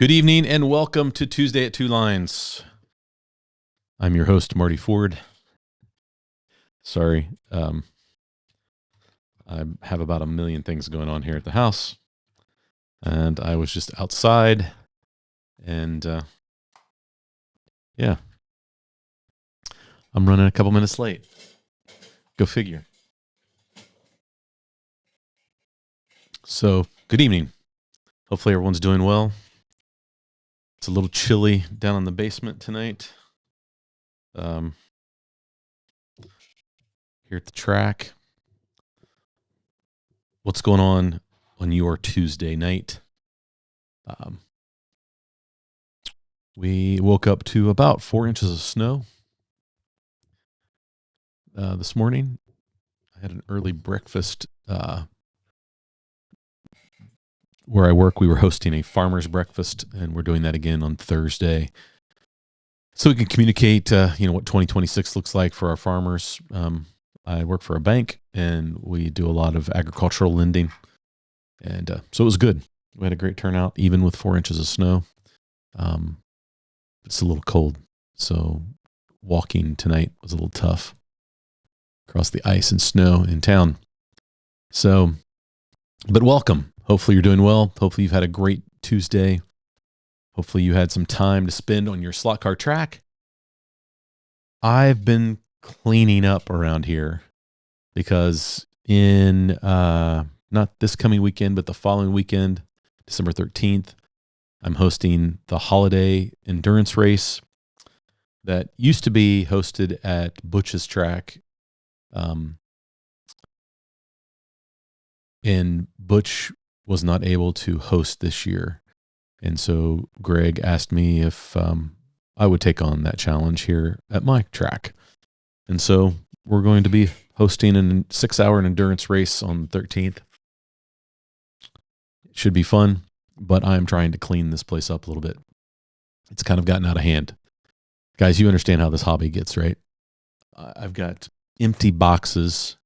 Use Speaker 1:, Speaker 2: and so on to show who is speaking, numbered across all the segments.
Speaker 1: Good evening and welcome to Tuesday at Two Lines. I'm your host, Marty Ford. Sorry, I have about a million things going on here at the house, and I was just outside, and yeah, I'm running a couple minutes late. Go figure. So, good evening. Hopefully everyone's doing well. It's a little chilly down in the basement tonight. Here at the track. What's going on your Tuesday night? We woke up to about 4 inches of snow this morning. I had an early breakfast. Where I work, we were hosting a farmer's breakfast, and we're doing that again on Thursday. So we can communicate, what 2026 looks like for our farmers. I work for a bank, and we do a lot of agricultural lending. And so it was good. We had a great turnout, even with 4 inches of snow. It's a little cold, so walking tonight was a little tough across the ice and snow in town. So, but welcome. Hopefully you're doing well. Hopefully you've had a great Tuesday. Hopefully you had some time to spend on your slot car track. I've been cleaning up around here because in not this coming weekend, but the following weekend, December 13th, I'm hosting the holiday endurance race that used to be hosted at Butch's track. And Butch was not able to host this year. And so Greg asked me if I would take on that challenge here at my track. And so we're going to be hosting a 6-hour endurance race on the 13th. It should be fun, but I'm trying to clean this place up a little bit. It's kind of gotten out of hand. Guys, you understand how this hobby gets, right? I've got empty boxes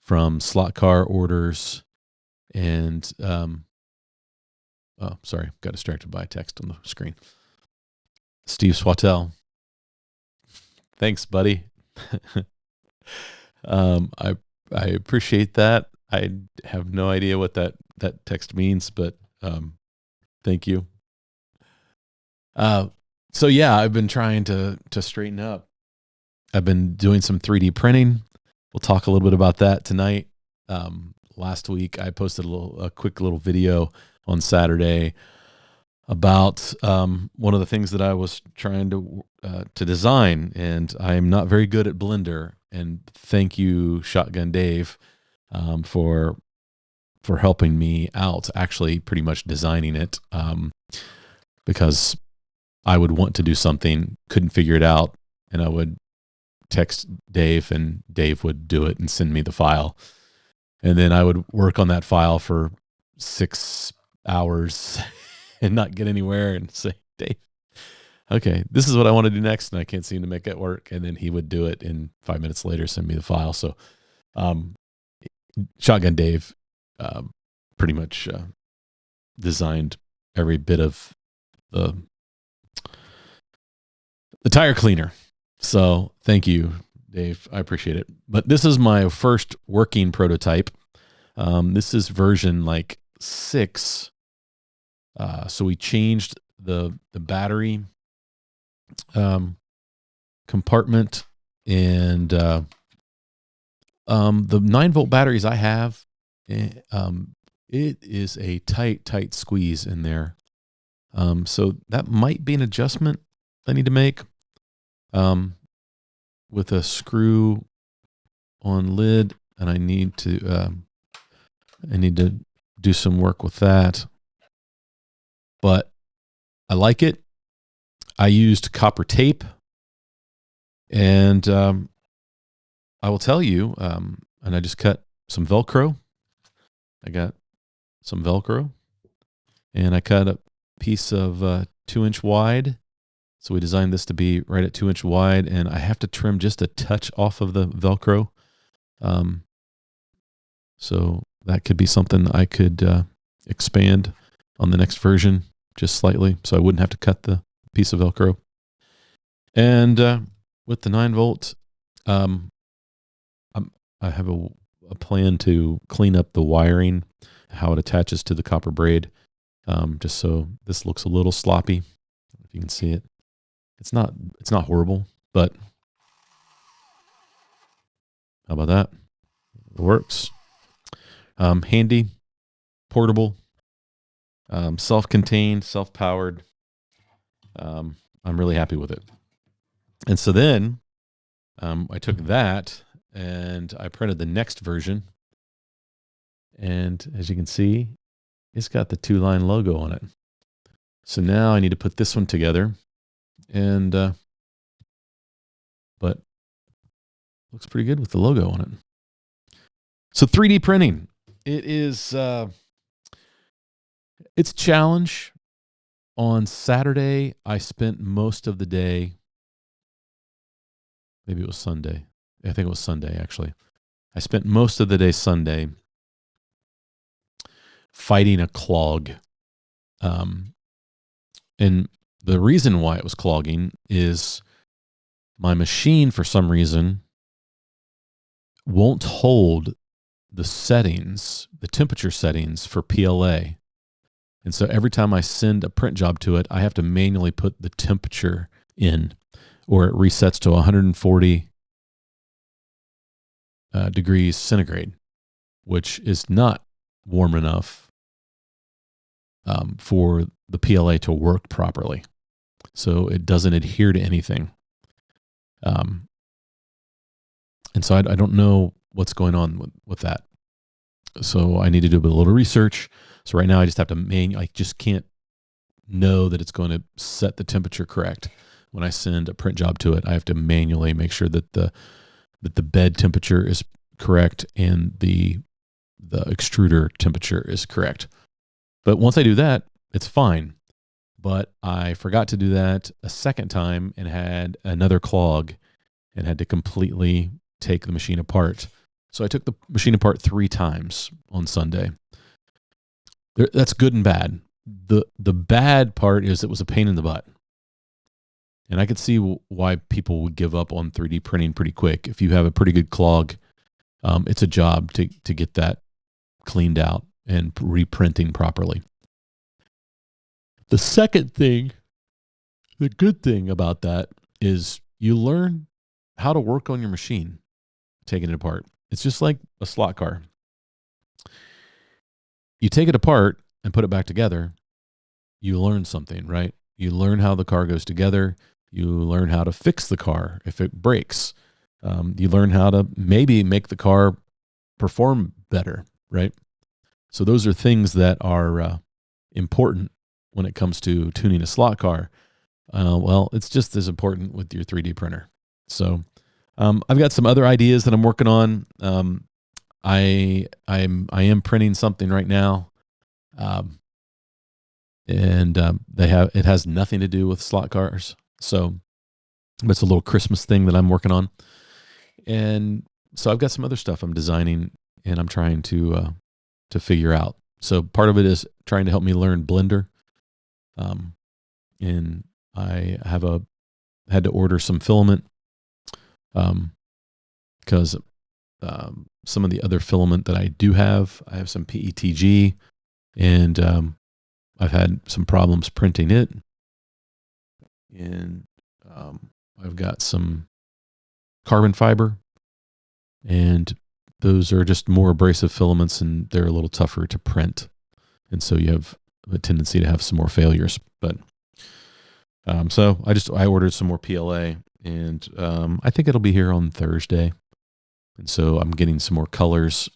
Speaker 1: from slot car orders. And, sorry, got distracted by a text on the screen. Steve Swatell. Thanks, buddy. I appreciate that. I have no idea what that text means, but thank you. So yeah, I've been trying to straighten up. I've been doing some 3D printing. We'll talk a little bit about that tonight. Last week, I posted a quick little video on Saturday about one of the things that I was trying to design, and I'm not very good at Blender. And thank you, Shotgun Dave, for helping me out. Actually, pretty much designing it, because I would want to do something, couldn't figure it out, and I would text Dave, and Dave would do it and send me the file. And then I would work on that file for 6 hours and not get anywhere and say, Dave, okay, this is what I want to do next. And I can't seem to make it work. And then he would do it, and 5 minutes later, send me the file. So Shotgun Dave pretty much designed every bit of the tire cleaner. So thank you, Dave. I appreciate it. But this is my first working prototype. This is version 6. So we changed the battery compartment, and the 9-volt batteries I have, it is a tight squeeze in there. So that might be an adjustment I need to make. With a screw on lid, and I need to do some work with that. But I like it. I used copper tape, and I will tell you, and I just cut some Velcro. I got some Velcro, and I cut a piece of 2-inch wide. So we designed this to be right at 2-inch wide, and I have to trim just a touch off of the Velcro. So that could be something I could expand on the next version. just slightly, so I wouldn't have to cut the piece of Velcro. And with the 9-volt, I have a plan to clean up the wiring, how it attaches to the copper braid, just so this looks a little sloppy. If you can see it, it's not horrible, but how about that? It works. Handy, portable, self-contained, self-powered. I'm really happy with it. And so then I took that and I printed the next version. And as you can see, it's got the 2-line logo on it. So now I need to put this one together. And, but looks pretty good with the logo on it. So 3D printing, it is, it's a challenge. On Saturday, I spent most of the day, maybe it was Sunday. I think it was Sunday, actually. I spent most of the day Sunday fighting a clog. And the reason why it was clogging is my machine, for some reason, won't hold the settings, the temperature settings for PLA. And so every time I send a print job to it, I have to manually put the temperature in, or it resets to 140 degrees centigrade, which is not warm enough for the PLA to work properly. So it doesn't adhere to anything. And so I don't know what's going on with that. So I need to do a little research. So right now I just have to I just can't know that it's going to set the temperature correct. When I send a print job to it, I have to manually make sure that the bed temperature is correct and the extruder temperature is correct. But once I do that, it's fine. But I forgot to do that a second time and had another clog and had to completely take the machine apart. So I took the machine apart 3 times on Sunday. That's good and bad. The bad part is it was a pain in the butt. And I could see why people would give up on 3D printing pretty quick. If you have a pretty good clog, it's a job to get that cleaned out and reprinting properly. The second thing, the good thing about that is you learn how to work on your machine, taking it apart. It's just like a slot car. You take it apart and put it back together, you learn something, right? You learn how the car goes together. You learn how to fix the car if it breaks. You learn how to maybe make the car perform better, right? So those are things that are important when it comes to tuning a slot car. Well, it's just as important with your 3D printer. So I've got some other ideas that I'm working on. I am printing something right now, and it has nothing to do with slot cars. So it's a little Christmas thing that I'm working on, and so I've got some other stuff I'm designing and I'm trying to figure out. So part of it is trying to help me learn Blender, and I have had to order some filament because some of the other filament that I do have, I have some PETG, and I've had some problems printing it. And I've got some carbon fiber, and those are just more abrasive filaments, and they're a little tougher to print. And so you have a tendency to have some more failures. But so I ordered some more PLA, and I think it'll be here on Thursday. And so I'm getting some more colors.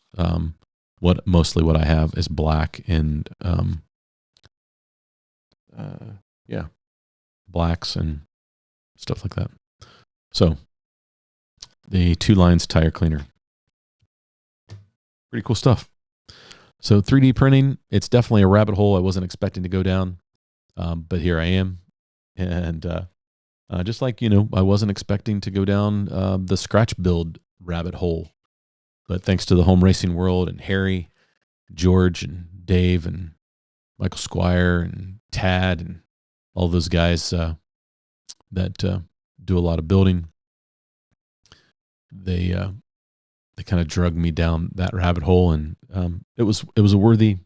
Speaker 1: Mostly what I have is black and blacks and stuff like that. So the 2 lines tire cleaner, pretty cool stuff. So 3D printing, it's definitely a rabbit hole I wasn't expecting to go down, but here I am. And just like, I wasn't expecting to go down the scratch build rabbit hole, but thanks to the Home Racing World and Harry, George, and Dave, and Michael Squire, and Tad and all those guys that do a lot of building. They kind of drug me down that rabbit hole, and it was a worthy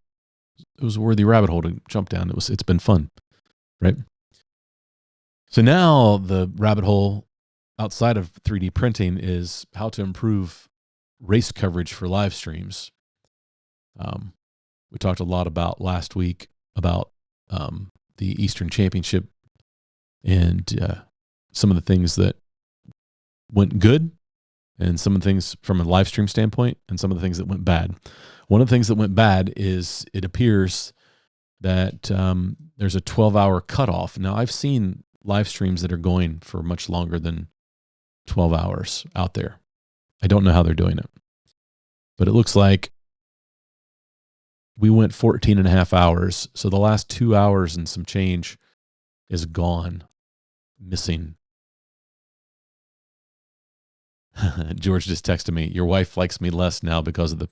Speaker 1: rabbit hole to jump down. It's been fun, right? So now the rabbit hole outside of 3D printing is how to improve race coverage for live streams. We talked a lot about last week about the Eastern Championship and some of the things that went good, and some of the things from a live stream standpoint, and some of the things that went bad. One of the things that went bad is it appears that there's a 12-hour cutoff. Now, I've seen live streams that are going for much longer than 12 hours out there. I don't know how they're doing it, but it looks like we went 14 and a half hours. So the last 2 hours and some change is gone, missing. George just texted me, your wife likes me less now because of the...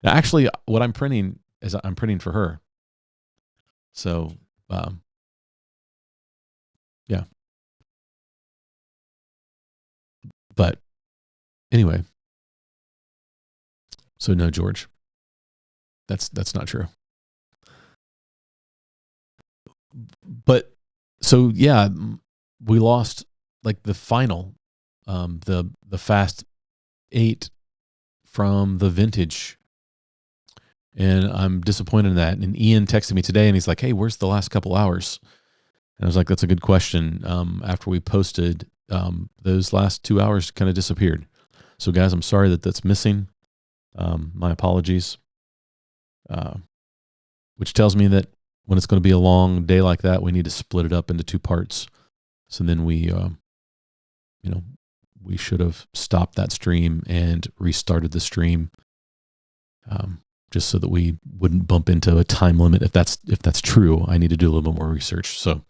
Speaker 1: Now, actually, what I'm printing is I'm printing for her. So, yeah. But anyway, so no, George, that's not true. But so, yeah, we lost like the final, the Fast 8 from the vintage. And I'm disappointed in that. And Ian texted me today and he's like, hey, where's the last couple hours? And I was like, that's a good question. After we posted, those last 2 hours kind of disappeared. So guys, I'm sorry that that's missing. My apologies. Which tells me that when it's going to be a long day like that, we need to split it up into 2 parts. So then we should have stopped that stream and restarted the stream. Just so that we wouldn't bump into a time limit. If that's true, I need to do a little bit more research. So,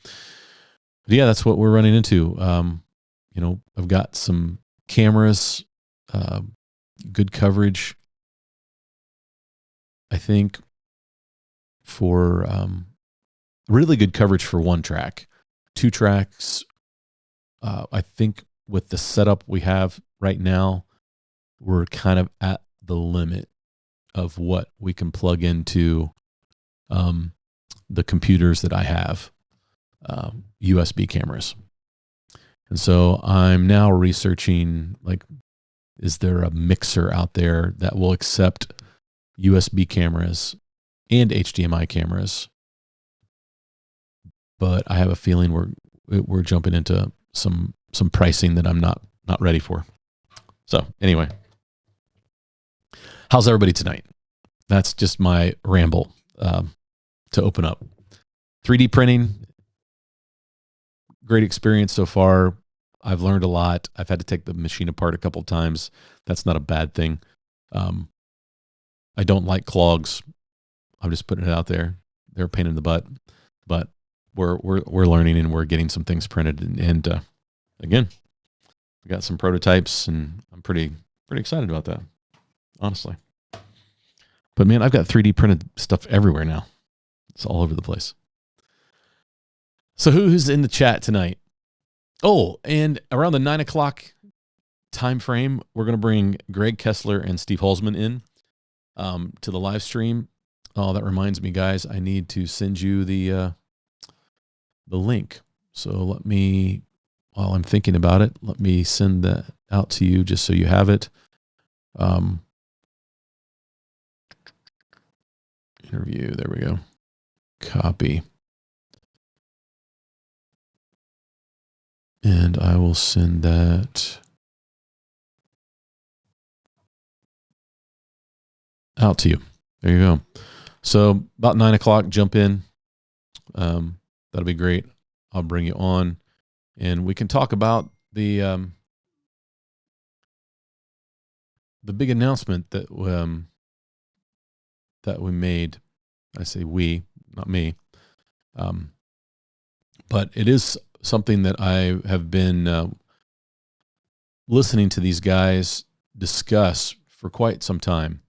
Speaker 1: yeah, that's what we're running into. I've got some cameras, good coverage. I think for really good coverage for 1 track, 2 tracks. I think with the setup we have right now, we're kind of at the limit of what we can plug into the computers that I have, USB cameras. And so I'm now researching, like, is there a mixer out there that will accept USB cameras and HDMI cameras? But I have a feeling we're jumping into some pricing that I'm not ready for. So anyway. How's everybody tonight? That's just my ramble to open up. 3D printing, great experience so far. I've learned a lot. I've had to take the machine apart a couple of times. That's not a bad thing. I don't like clogs. I'm just putting it out there. They're a pain in the butt, but we're learning and we're getting some things printed. And again, we got some prototypes, and I'm pretty excited about that, honestly. But man, I've got 3D printed stuff everywhere now. It's all over the place. So who's in the chat tonight? Oh, and around the 9 o'clock time frame, we're going to bring Greg Kessler and Steve Hulsman in to the live stream. Oh, that reminds me, guys, I need to send you the link. So let me, while I'm thinking about it, let me send that out to you just so you have it. Interview, there we go. Copy. And I will send that out to you. There you go. So about 9 o'clock, jump in. That'll be great. I'll bring you on, and we can talk about the big announcement that we made. I say we, not me. But it is something that I have been listening to these guys discuss for quite some time.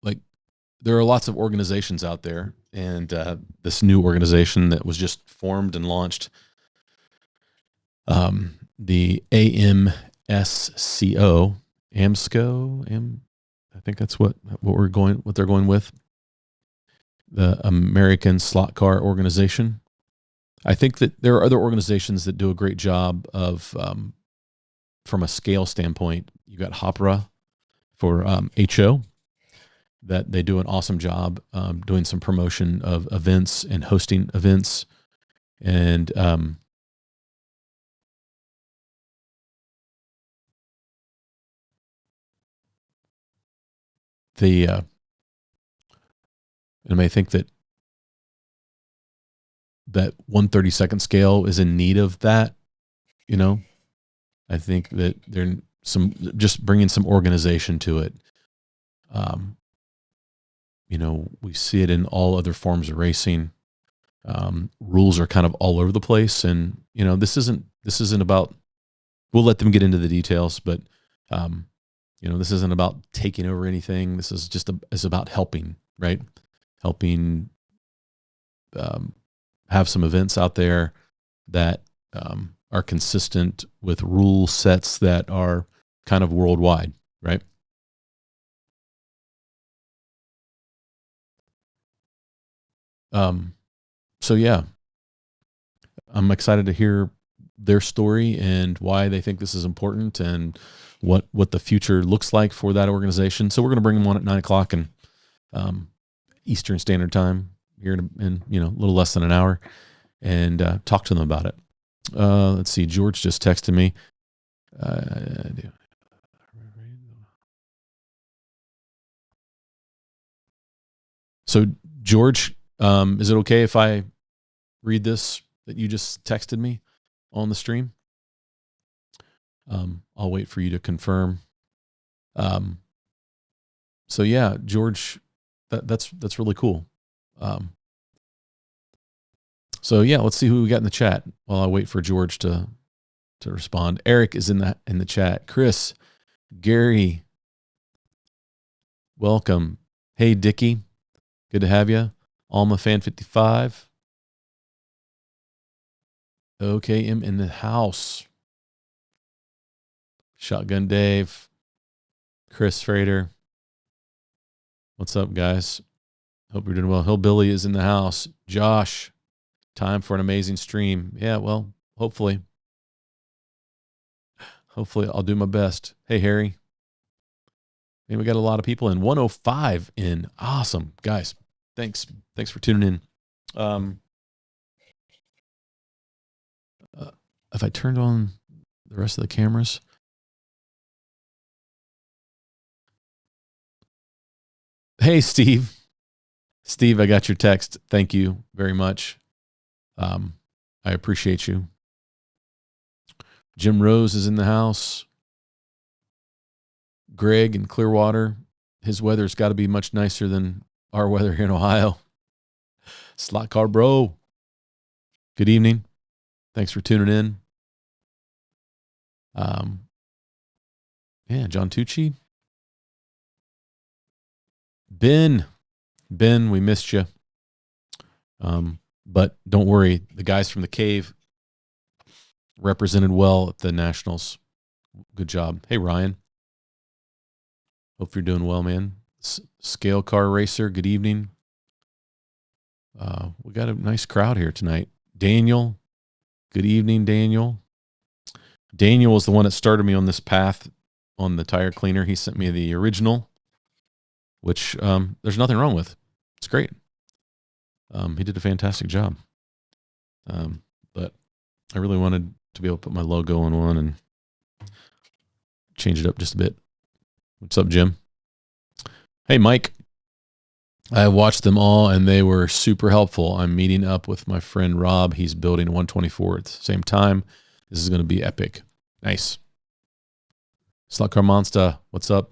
Speaker 1: Like there are lots of organizations out there, and this new organization that was just formed and launched, the AMSCO, AMSCO, I think that's what they're going with, the American Slot Car Organization. I think that there are other organizations that do a great job of, from a scale standpoint. You got Hopra for HO, that they do an awesome job doing some promotion of events and hosting events. And and I think that 1/32 scale is in need of that. I think that they're just bringing some organization to it. We see it in all other forms of racing. Rules are kind of all over the place, and this isn't about. We'll let them get into the details, but this isn't about taking over anything. This is it's about helping, right? Helping have some events out there that are consistent with rule sets that are kind of worldwide, right? So yeah, I'm excited to hear their story and why they think this is important and what the future looks like for that organization. So we're going to bring them on at 9:00 and Eastern Standard Time here in a little less than an hour, and talk to them about it. Let's see. George just texted me. So George, is it okay if I read this that you just texted me on the stream? I'll wait for you to confirm. So yeah, George, that's really cool. So yeah, let's see who we got in the chat while I wait for George to respond. Eric is in the chat. Chris, Gary, welcome. Hey Dickie, good to have you. Alma Fan 55. Okay, I'm in the house. Shotgun Dave, Chris Frater. What's up, guys? Hope you're doing well. Hillbilly is in the house. Josh, time for an amazing stream. Yeah, well, hopefully I'll do my best. Hey, Harry. And we got a lot of people in. 105 in. Awesome, guys. Thanks for tuning in. If I turned on the rest of the cameras. Hey, Steve. Steve, I got your text. Thank you very much. I appreciate you. Jim Rose is in the house. Greg in Clearwater. His weather's got to be much nicer than our weather here in Ohio. Slot Car Bro. Good evening. Thanks for tuning in. Yeah, John Tucci. Ben, we missed you. But don't worry, the guys from the cave represented well at the Nationals. Good job. Hey, Ryan. Hope you're doing well, man. Scale Car Racer, good evening. We got a nice crowd here tonight. Daniel, good evening, Daniel. Daniel was the one that started me on this path on the tire cleaner. He sent me the original, which there's nothing wrong with. It's great. He did a fantastic job. But I really wanted to be able to put my logo on one and change it up just a bit. What's up, Jim? Hey, Mike. I watched them all, and they were super helpful. I'm meeting up with my friend Rob. He's building a 124 at the same time. This is going to be epic. Nice. Slot Car Monster, what's up?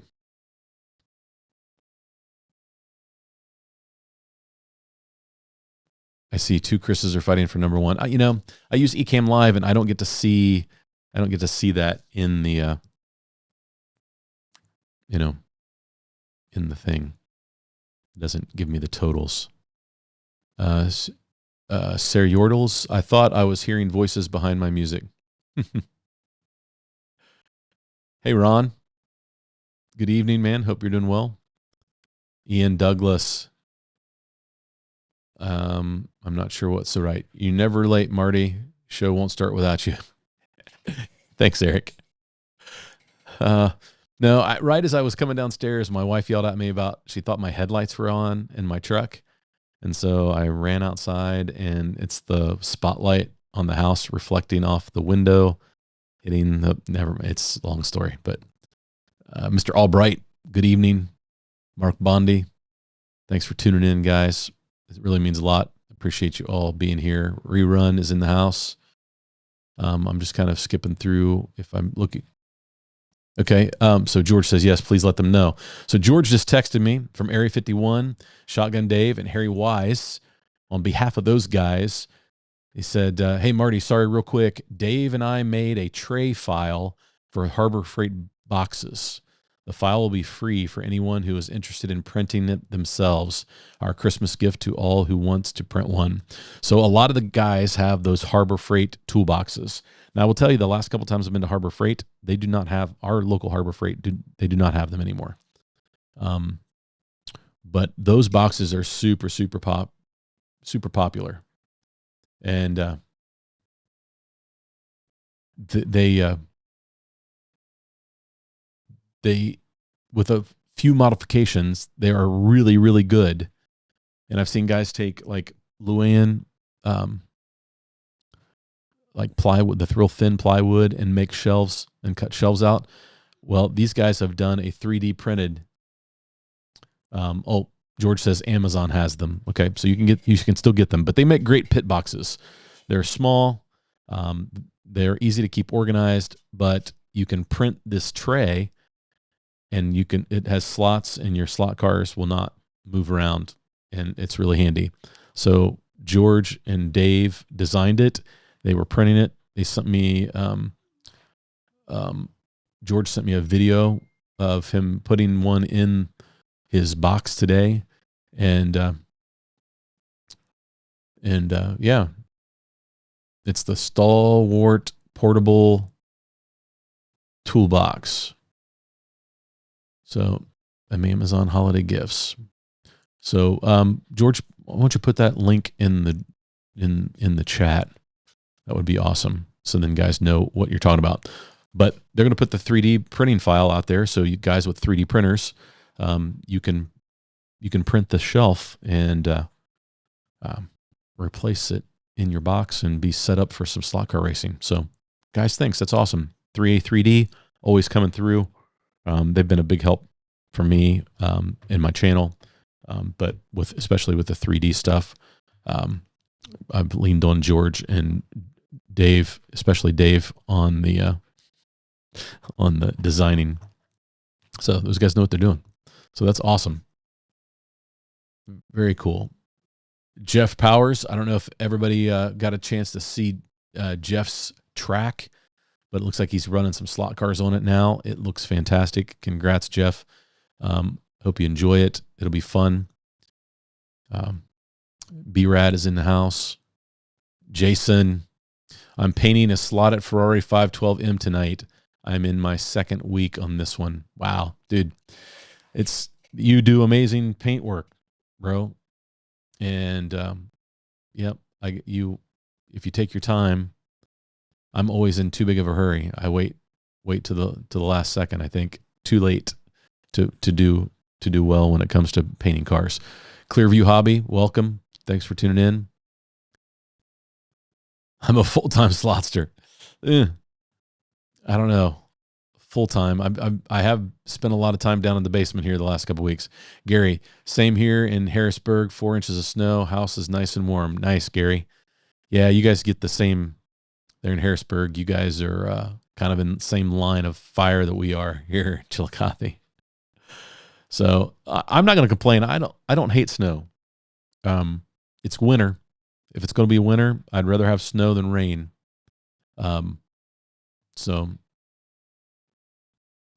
Speaker 1: I see two Chris's are fighting for number one. I use Ecamm Live, and I don't get to see that in the in the thing. It doesn't give me the totals. Sarah Yordles, I thought I was hearing voices behind my music. Hey, Ron. Good evening, man. Hope you're doing well. Ian Douglas. I'm not sure what's so right. You never late, Marty. Show won't start without you. Thanks, Eric. No, right as I was coming downstairs, my wife yelled at me about she thought my headlights were on in my truck. And so I ran outside, and it's the spotlight on the house reflecting off the window, hitting the, it's a long story, but Mr. Albright, good evening. Mark Bondi, thanks for tuning in, guys. It really means a lot. Appreciate you all being here. Rerun is in the house. I'm just kind of skipping through if I'm looking. Okay, so George says, yes, please let them know. So George just texted me from Area 51, Shotgun Dave, and Harry Wise. On behalf of those guys, he said, hey, Marty, sorry, real quick. Dave and I made a tray file for Harbor Freight boxes. The file will be free for anyone who is interested in printing it themselves. Our Christmas gift to all who wants to print one. So a lot of the guys have those Harbor Freight toolboxes. Now, I will tell you, the last couple of times I've been to Harbor Freight, they do not have, our local Harbor Freight, they do not have them anymore. But those boxes are super popular. And they, with a few modifications, they are really, really good. And I've seen guys take like Luann, like plywood, the real thin plywood, and make shelves and cut shelves out. Well, these guys have done a 3D printed. George says Amazon has them. Okay, so you can still get them, but they make great pit boxes. They're small, they're easy to keep organized, but you can print this tray, and it has slots, and your slot cars will not move around, and it's really handy. So George and Dave designed it. They were printing it. They sent me, George sent me a video of him putting one in his box today. And yeah, it's the Stalwart portable toolbox. So Amazon holiday gifts. So, George, why don't you put that link in the chat? That would be awesome. So then guys know what you're talking about. But they're going to put the 3D printing file out there. So you guys with 3D printers, you can print the shelf and replace it in your box and be set up for some slot car racing. So guys, thanks. That's awesome. 3A 3D always coming through. They've been a big help for me in my channel, but especially with the 3D stuff. I've leaned on George and Dave, especially Dave, on the designing. So those guys know what they're doing. So that's awesome. Very cool. Jeff Powers. I don't know if everybody got a chance to see Jeff's track, but it looks like he's running some slot cars on it now. It looks fantastic. Congrats, Jeff. Hope you enjoy it. It'll be fun. B-Rad is in the house. Jason, I'm painting a slotted Ferrari 512M tonight. I'm in my second week on this one. Wow, dude. You do amazing paint work, bro. And yep, if you take your time, I'm always in too big of a hurry. I wait to the last second. I think too late to do well when it comes to painting cars. Clearview Hobby, welcome. Thanks for tuning in. I'm a full-time slotster. I don't know. Full-time. I have spent a lot of time down in the basement here the last couple of weeks. Gary, same here in Harrisburg. 4 inches of snow. House is nice and warm. Nice, Gary. Yeah, you guys get the same there in Harrisburg. You guys are kind of in the same line of fire that we are here in Chillicothe. So I'm not going to complain. I don't hate snow. It's winter. If it's going to be winter, I'd rather have snow than rain. So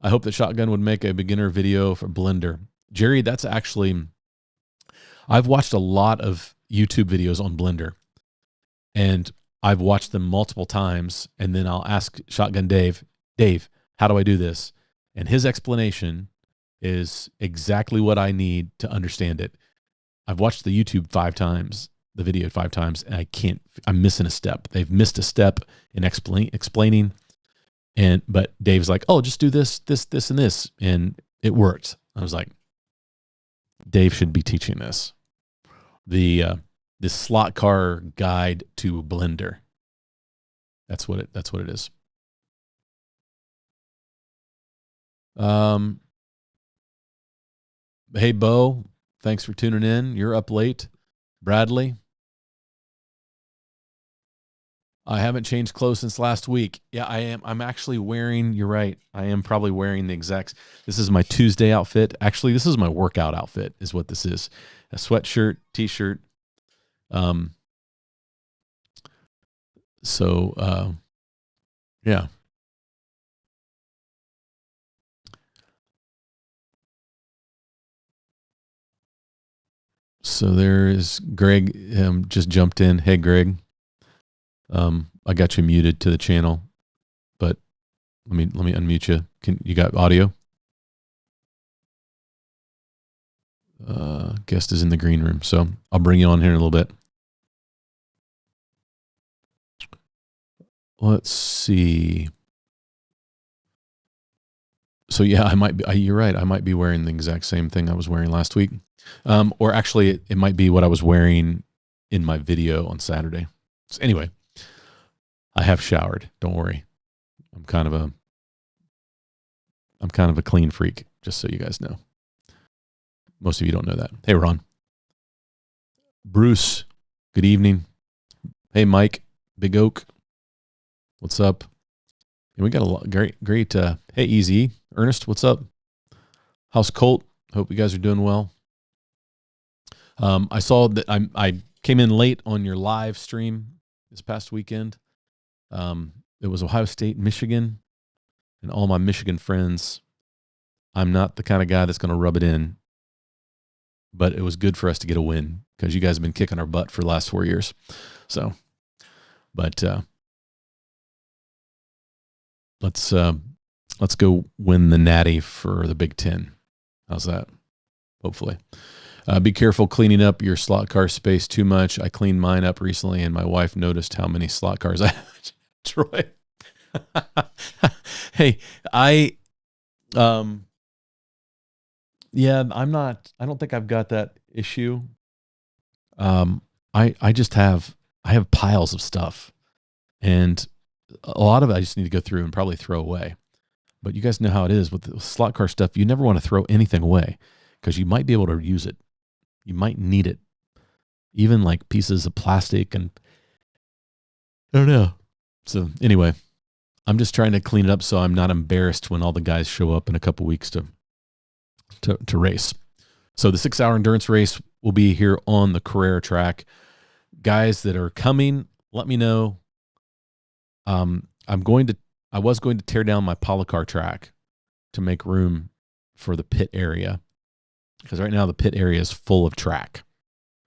Speaker 1: I hope that Shotgun would make a beginner video for Blender. Jerry, that's actually I've watched a lot of YouTube videos on Blender, and I've watched them multiple times, and then I'll ask Shotgun Dave, how do I do this? And his explanation is exactly what I need to understand it. I've watched the YouTube 5 times, the video 5 times, and I'm missing a step. They've missed a step in explaining. But Dave's like, oh, just do this, and this. And it worked. I was like, Dave should be teaching this. The slot car guide to Blender. That's what it is. Hey, Bo, thanks for tuning in. You're up late. Bradley, I haven't changed clothes since last week. Yeah, I am. I'm actually wearing, you're right. I am probably wearing the exact, this is my Tuesday outfit. Actually, this is my workout outfit is what this is. A sweatshirt, t-shirt. Yeah. So there is Greg just jumped in. Hey, Greg. I got you muted to the channel, but let me unmute you. You got audio? Guest is in the green room, so I'll bring you on here in a little bit. Let's see. So yeah, I might be. You're right. I might be wearing the exact same thing I was wearing last week, or actually, it might be what I was wearing in my video on Saturday. So anyway, I have showered. Don't worry. I'm kind of a clean freak, just so you guys know. Most of you don't know that. Hey, Ron. Bruce, good evening. Hey, Mike, Big Oak. What's up? And we got a lot, great. Hey, Easy. Ernest, what's up? How's Colt? Hope you guys are doing well. I saw that I came in late on your live stream this past weekend. It was Ohio State, Michigan, and all my Michigan friends. I'm not the kind of guy that's going to rub it in, but it was good for us to get a win because you guys have been kicking our butt for the last 4 years. So, but let's go win the Natty for the Big Ten. How's that? Hopefully. Be careful cleaning up your slot car space too much. I cleaned mine up recently, and my wife noticed how many slot cars I have. Troy. Hey, yeah, I don't think I've got that issue. I have piles of stuff, and a lot of it I just need to go through and probably throw away. But you guys know how it is with the slot car stuff. You never want to throw anything away because you might be able to use it. You might need it. Even like pieces of plastic and I don't know. So anyway, I'm just trying to clean it up so I'm not embarrassed when all the guys show up in a couple weeks to race. So the 6-hour endurance race will be here on the Carrera track. Guys that are coming, let me know. I was going to tear down my polycar track to make room for the pit area because right now the pit area is full of track,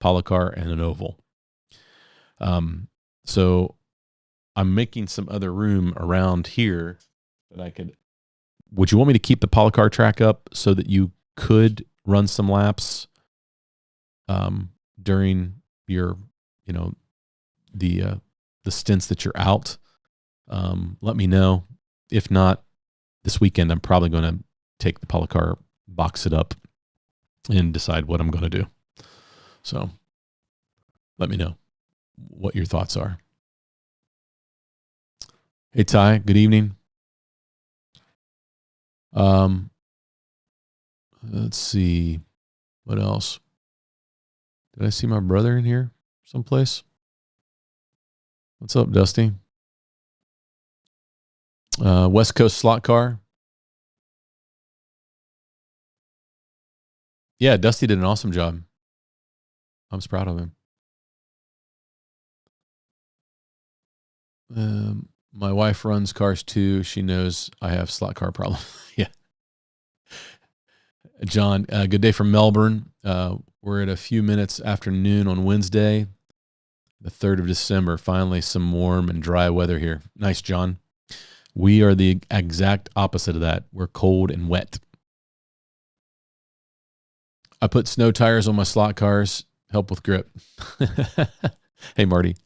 Speaker 1: polycar and an oval. So I'm making some other room around here that I could. Would you want me to keep the polycar track up so that you could run some laps during your, the stints that you're out? Let me know. If not, this weekend I'm probably going to take the polycar, box it up, and decide what I'm going to do. So let me know what your thoughts are. Hey, Ty, good evening. Let's see. What else? Did I see my brother in here someplace? What's up, Dusty? West Coast slot car. Yeah, Dusty did an awesome job. I was proud of him. My wife runs cars too. She knows I have slot car problem. Yeah. John, good day from Melbourne. We're at a few minutes after noon on Wednesday, the 3rd of December. Finally, some warm and dry weather here. Nice, John. We are the exact opposite of that. We're cold and wet. I put snow tires on my slot cars, help with grip. Hey, Marty.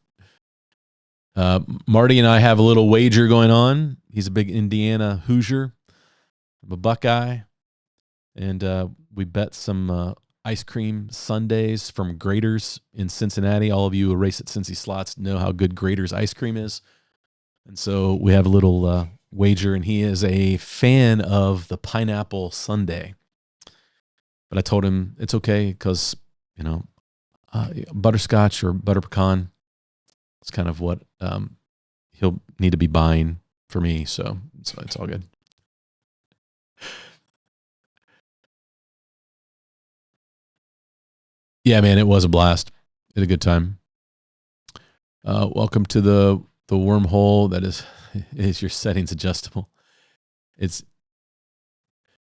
Speaker 1: Marty and I have a little wager going on. He's a big Indiana Hoosier. I'm a Buckeye. And we bet some ice cream sundaes from Grater's in Cincinnati. All of you who race at Cincy Slots know how good Grater's ice cream is. And so we have a little wager, and he is a fan of the pineapple sundae. But I told him it's okay because, butterscotch or butter pecan is kind of what he'll need to be buying for me. So it's all good. Yeah, man, it was a blast. Had a good time. Welcome to the wormhole that is your settings adjustable.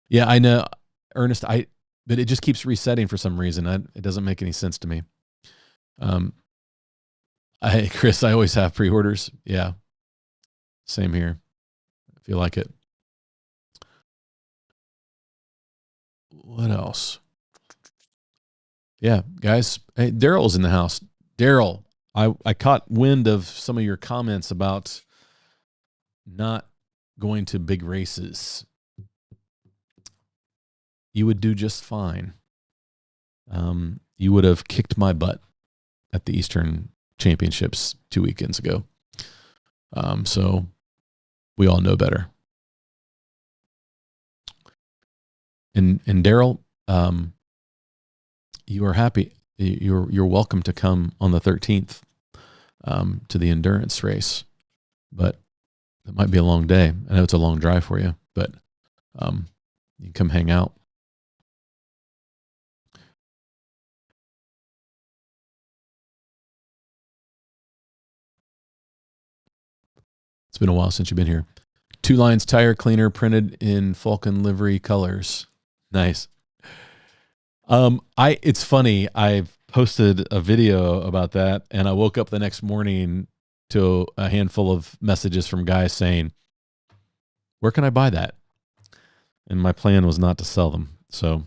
Speaker 1: Yeah, I know, Ernest. But it just keeps resetting for some reason. It doesn't make any sense to me. Chris, I always have pre-orders. Yeah, same here. I feel like it. What else? Yeah, guys. Hey, Daryl's in the house. Daryl, I caught wind of some of your comments about not going to big races. You would do just fine. You would have kicked my butt at the Eastern Championships 2 weekends ago. So we all know better. And Daryl, you are happy. You're welcome to come on the 13th to the endurance race, but it might be a long day. I know it's a long drive for you, but you can come hang out. It's been a while since you've been here. 2 Lines tire cleaner printed in Falcon livery colors. Nice. It's funny. I've posted a video about that, and I woke up the next morning to a handful of messages from guys saying, "Where can I buy that?" And my plan was not to sell them. So,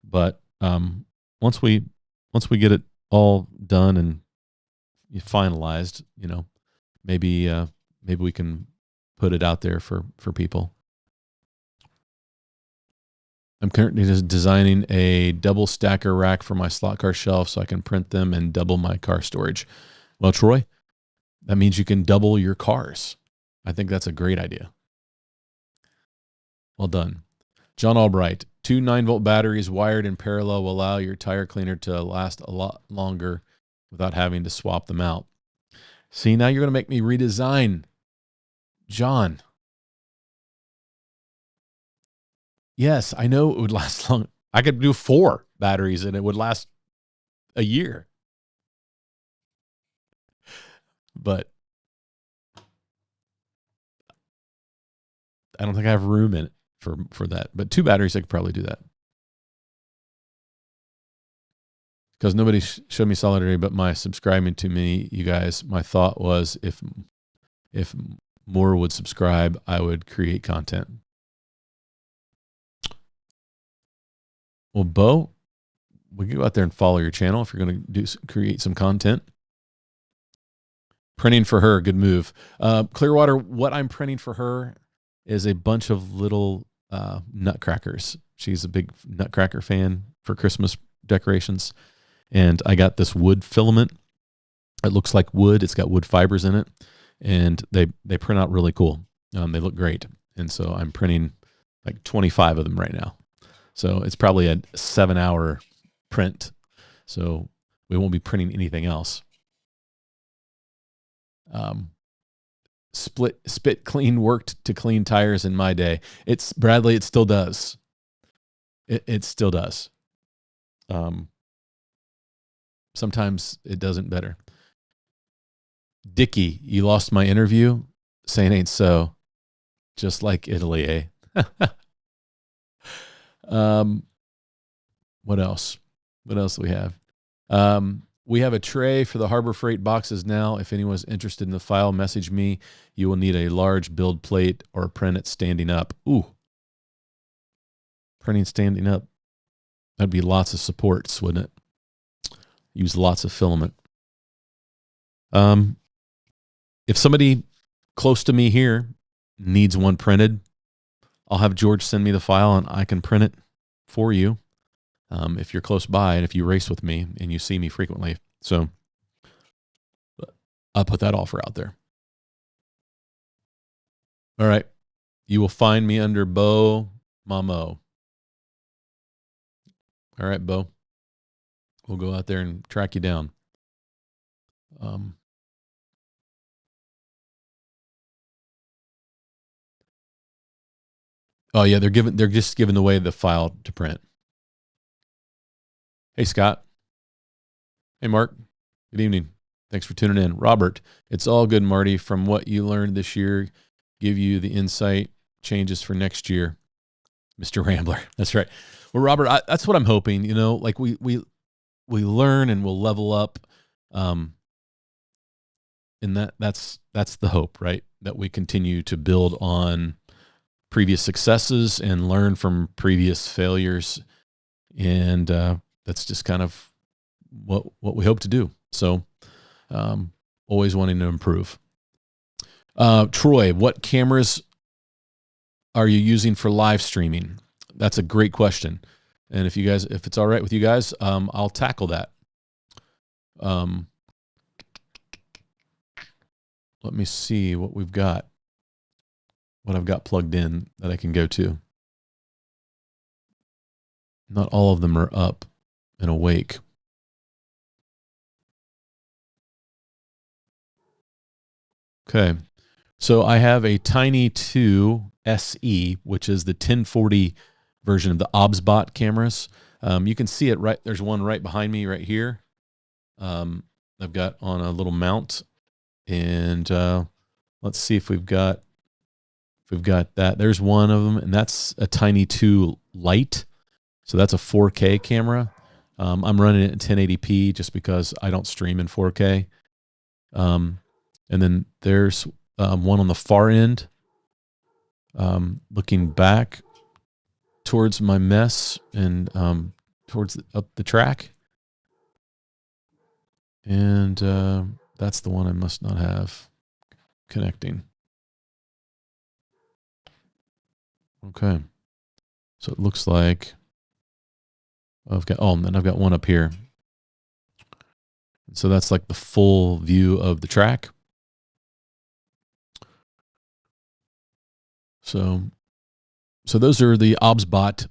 Speaker 1: but once we get it all done and finalized, maybe we can put it out there for people. I'm currently just designing a double stacker rack for my slot car shelf so I can print them and double my car storage. Well, Troy, that means you can double your cars. I think that's a great idea. Well done. John Albright, 2 9-volt batteries wired in parallel will allow your tire cleaner to last a lot longer without having to swap them out. See, now you're going to make me redesign. John. Yes, I know it would last long. I could do 4 batteries and it would last a year. But I don't think I have room in it for that. But 2 batteries, I could probably do that. Because nobody showed me solidarity but my subscribing to me, you guys. My thought was if more would subscribe, I would create content. Well, Bo, we can go out there and follow your channel if you're going to create some content. Printing for her, good move. Clearwater, what I'm printing for her is a bunch of little nutcrackers. She's a big nutcracker fan for Christmas decorations. And I got this wood filament. It looks like wood. It's got wood fibers in it. And they print out really cool. They look great. And so I'm printing like 25 of them right now. So it's probably a 7-hour print. So we won't be printing anything else. Spit clean worked to clean tires in my day. It's Bradley. It still does. It still does. Sometimes it doesn't better. Dickie, you lost my interview? Saying ain't so. Just like Italy, eh? What else? What else do we have? We have a tray for the Harbor Freight boxes now. If anyone's interested in the file, message me. You will need a large build plate or print it standing up. Ooh, printing standing up. That'd be lots of supports, wouldn't it? Use lots of filament. If somebody close to me here needs one printed, I'll have George send me the file and I can print it for you. If you're close by and if you race with me and you see me frequently. So I'll put that offer out there. All right. You will find me under Bo Mamo. All right, Bo. We'll go out there and track you down. Oh yeah, they're just giving away the file to print. Hey Scott. Hey Mark. Good evening. Thanks for tuning in. Robert, it's all good, Marty. From what you learned this year, give you the insight changes for next year. Mr. Rambler. That's right. Well, Robert, that's what I'm hoping, you know, like we learn and we'll level up. And that's the hope, right? That we continue to build on previous successes and learn from previous failures. And that's just kind of what we hope to do. So always wanting to improve. Troy, what cameras are you using for live streaming? That's a great question. And if it's all right with you guys, I'll tackle that. Let me see what we've got, what I've got plugged in that I can go to. Not all of them are up and awake. Okay. So I have a Tiny 2 SE, which is the 1040 version of the OBSBot cameras. You can see it right. There's one right behind me right here. I've got on a little mount, and let's see if we've got that. There's one of them, and that's a Tiny 2 Lite. So that's a 4K camera. I'm running it in 1080p just because I don't stream in 4K. And then there's one on the far end, looking back towards my mess and towards up the track. And that's the one I must not have connecting. Okay. So it looks like and then I've got one up here. So that's like the full view of the track. So those are the OBSBot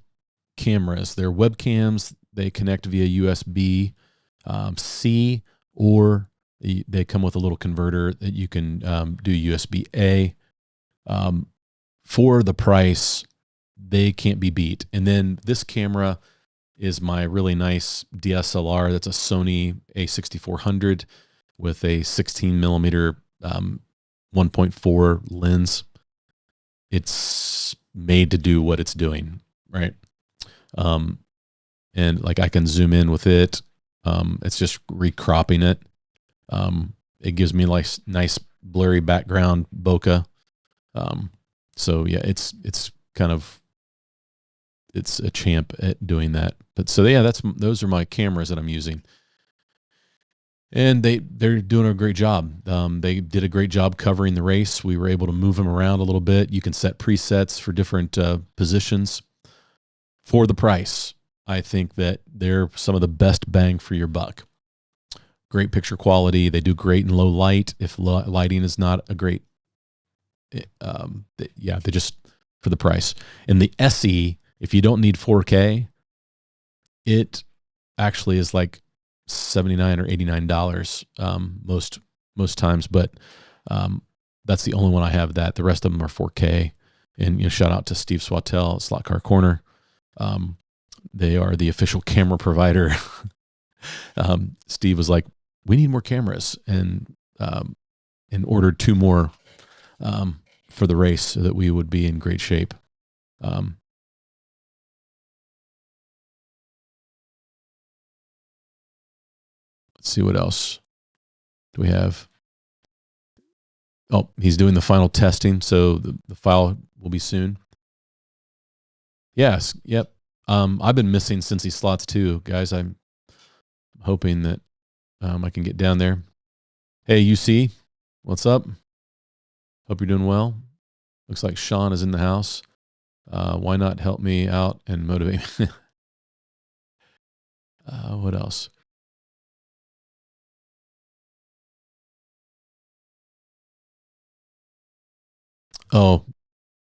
Speaker 1: cameras. They're webcams. They connect via USB-C, or they come with a little converter that you can do USB-A. For the price, they can't be beat. And then this camera is my really nice DSLR. That's a Sony A6400 with a 16 millimeter 1.4 lens. It's made to do what it's doing, right? And like I can zoom in with it. It's just recropping it. It gives me like nice blurry background bokeh. So yeah, it's a champ at doing that. But so yeah, those are my cameras that I'm using. And they're doing a great job. They did a great job covering the race. We were able to move them around a little bit. You can set presets for different positions. For the price, I think that they're some of the best bang for your buck. Great picture quality. They do great in low light. If lighting is not a great, they just for the price. And the SE, if you don't need 4K, it actually is like $79 or $89 most times, but that's the only one I have that. The rest of them are 4K. And shout out to Steve Swatell at Slot Car Corner. They are the official camera provider. Steve was like, "We need more cameras," and ordered 2 more for the race so that we would be in great shape. Let's see what else do we have. Oh, he's doing the final testing, so the file will be soon. Yes, yep. I've been missing Cincy slots too, guys. I'm hoping that I can get down there. Hey, UC, what's up? Hope you're doing well. Looks like Sean is in the house. Why not help me out and motivate me? What else? Oh,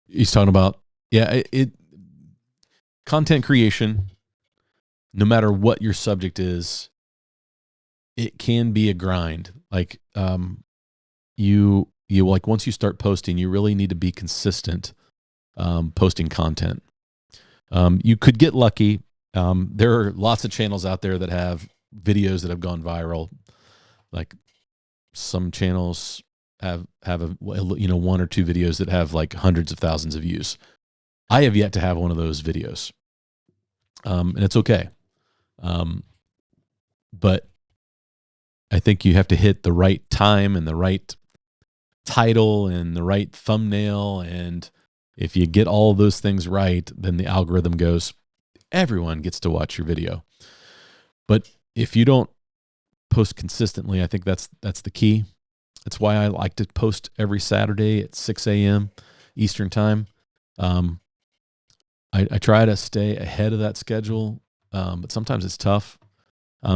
Speaker 1: he's talking about, yeah, content creation, no matter what your subject is, it can be a grind. Like, you like, once you start posting, you really need to be consistent, posting content. You could get lucky. There are lots of channels out there that have videos that have gone viral. Like, some channels have one or two videos that have like hundreds of thousands of views. I have yet to have one of those videos. And it's okay. But I think you have to hit the right time and the right title and the right thumbnail. And if you get all of those things right, then the algorithm goes, everyone gets to watch your video. But if you don't post consistently, I think that's the key. That's why I like to post every Saturday at 6 a.m. Eastern time. I try to stay ahead of that schedule, but sometimes it's tough.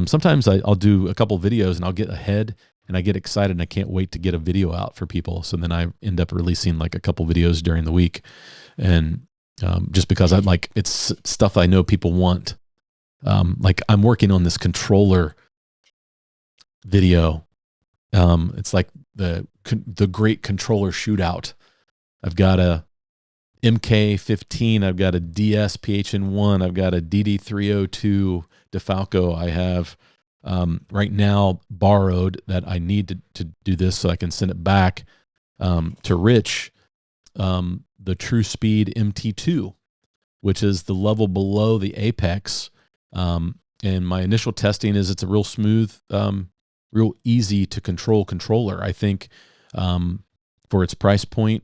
Speaker 1: Sometimes I'll do a couple videos and I'll get ahead and I get excited and I can't wait to get a video out for people. So then I end up releasing like a couple videos during the week. And just because I'm like, it's stuff I know people want. Like, I'm working on this controller video. It's like the great controller shootout. I've got a MK15. I've got a DS PHN1. I've got a DD302 DeFalco. I have right now borrowed that I need to do this so I can send it back to Rich, the True Speed MT2, which is the level below the Apex. And my initial testing is it's a real smooth, real easy to control controller. I think for its price point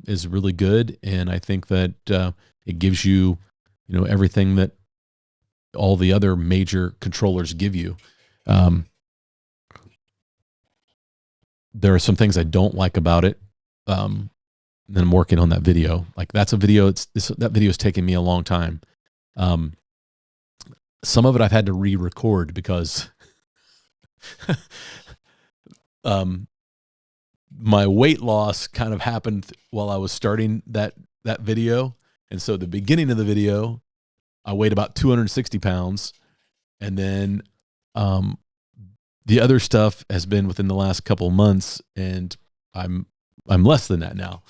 Speaker 1: is really good. And I think that it gives you, everything that all the other major controllers give you. There are some things I don't like about it. And I'm working on that video. Like, that's a video. That video is taking me a long time. Some of it I've had to re-record because my weight loss kind of happened while I was starting that video. And so the beginning of the video, I weighed about 260 pounds. And then the other stuff has been within the last couple of months, and I'm less than that now.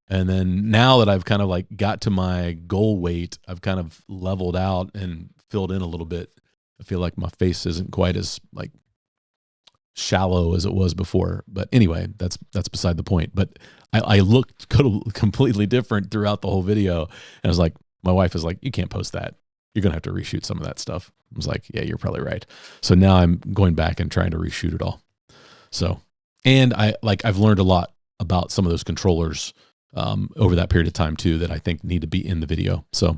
Speaker 1: And then now that I've kind of like got to my goal weight, I've kind of leveled out and filled in a little bit. I feel like my face isn't quite as like shallow as it was before. But anyway, that's beside the point. But I looked completely different throughout the whole video. And I was like, my wife is like, you can't post that. You're going to have to reshoot some of that stuff. I was like, yeah, you're probably right. So now I'm going back and trying to reshoot it all. So, and I've learned a lot about some of those controllers over that period of time too, that I think need to be in the video. So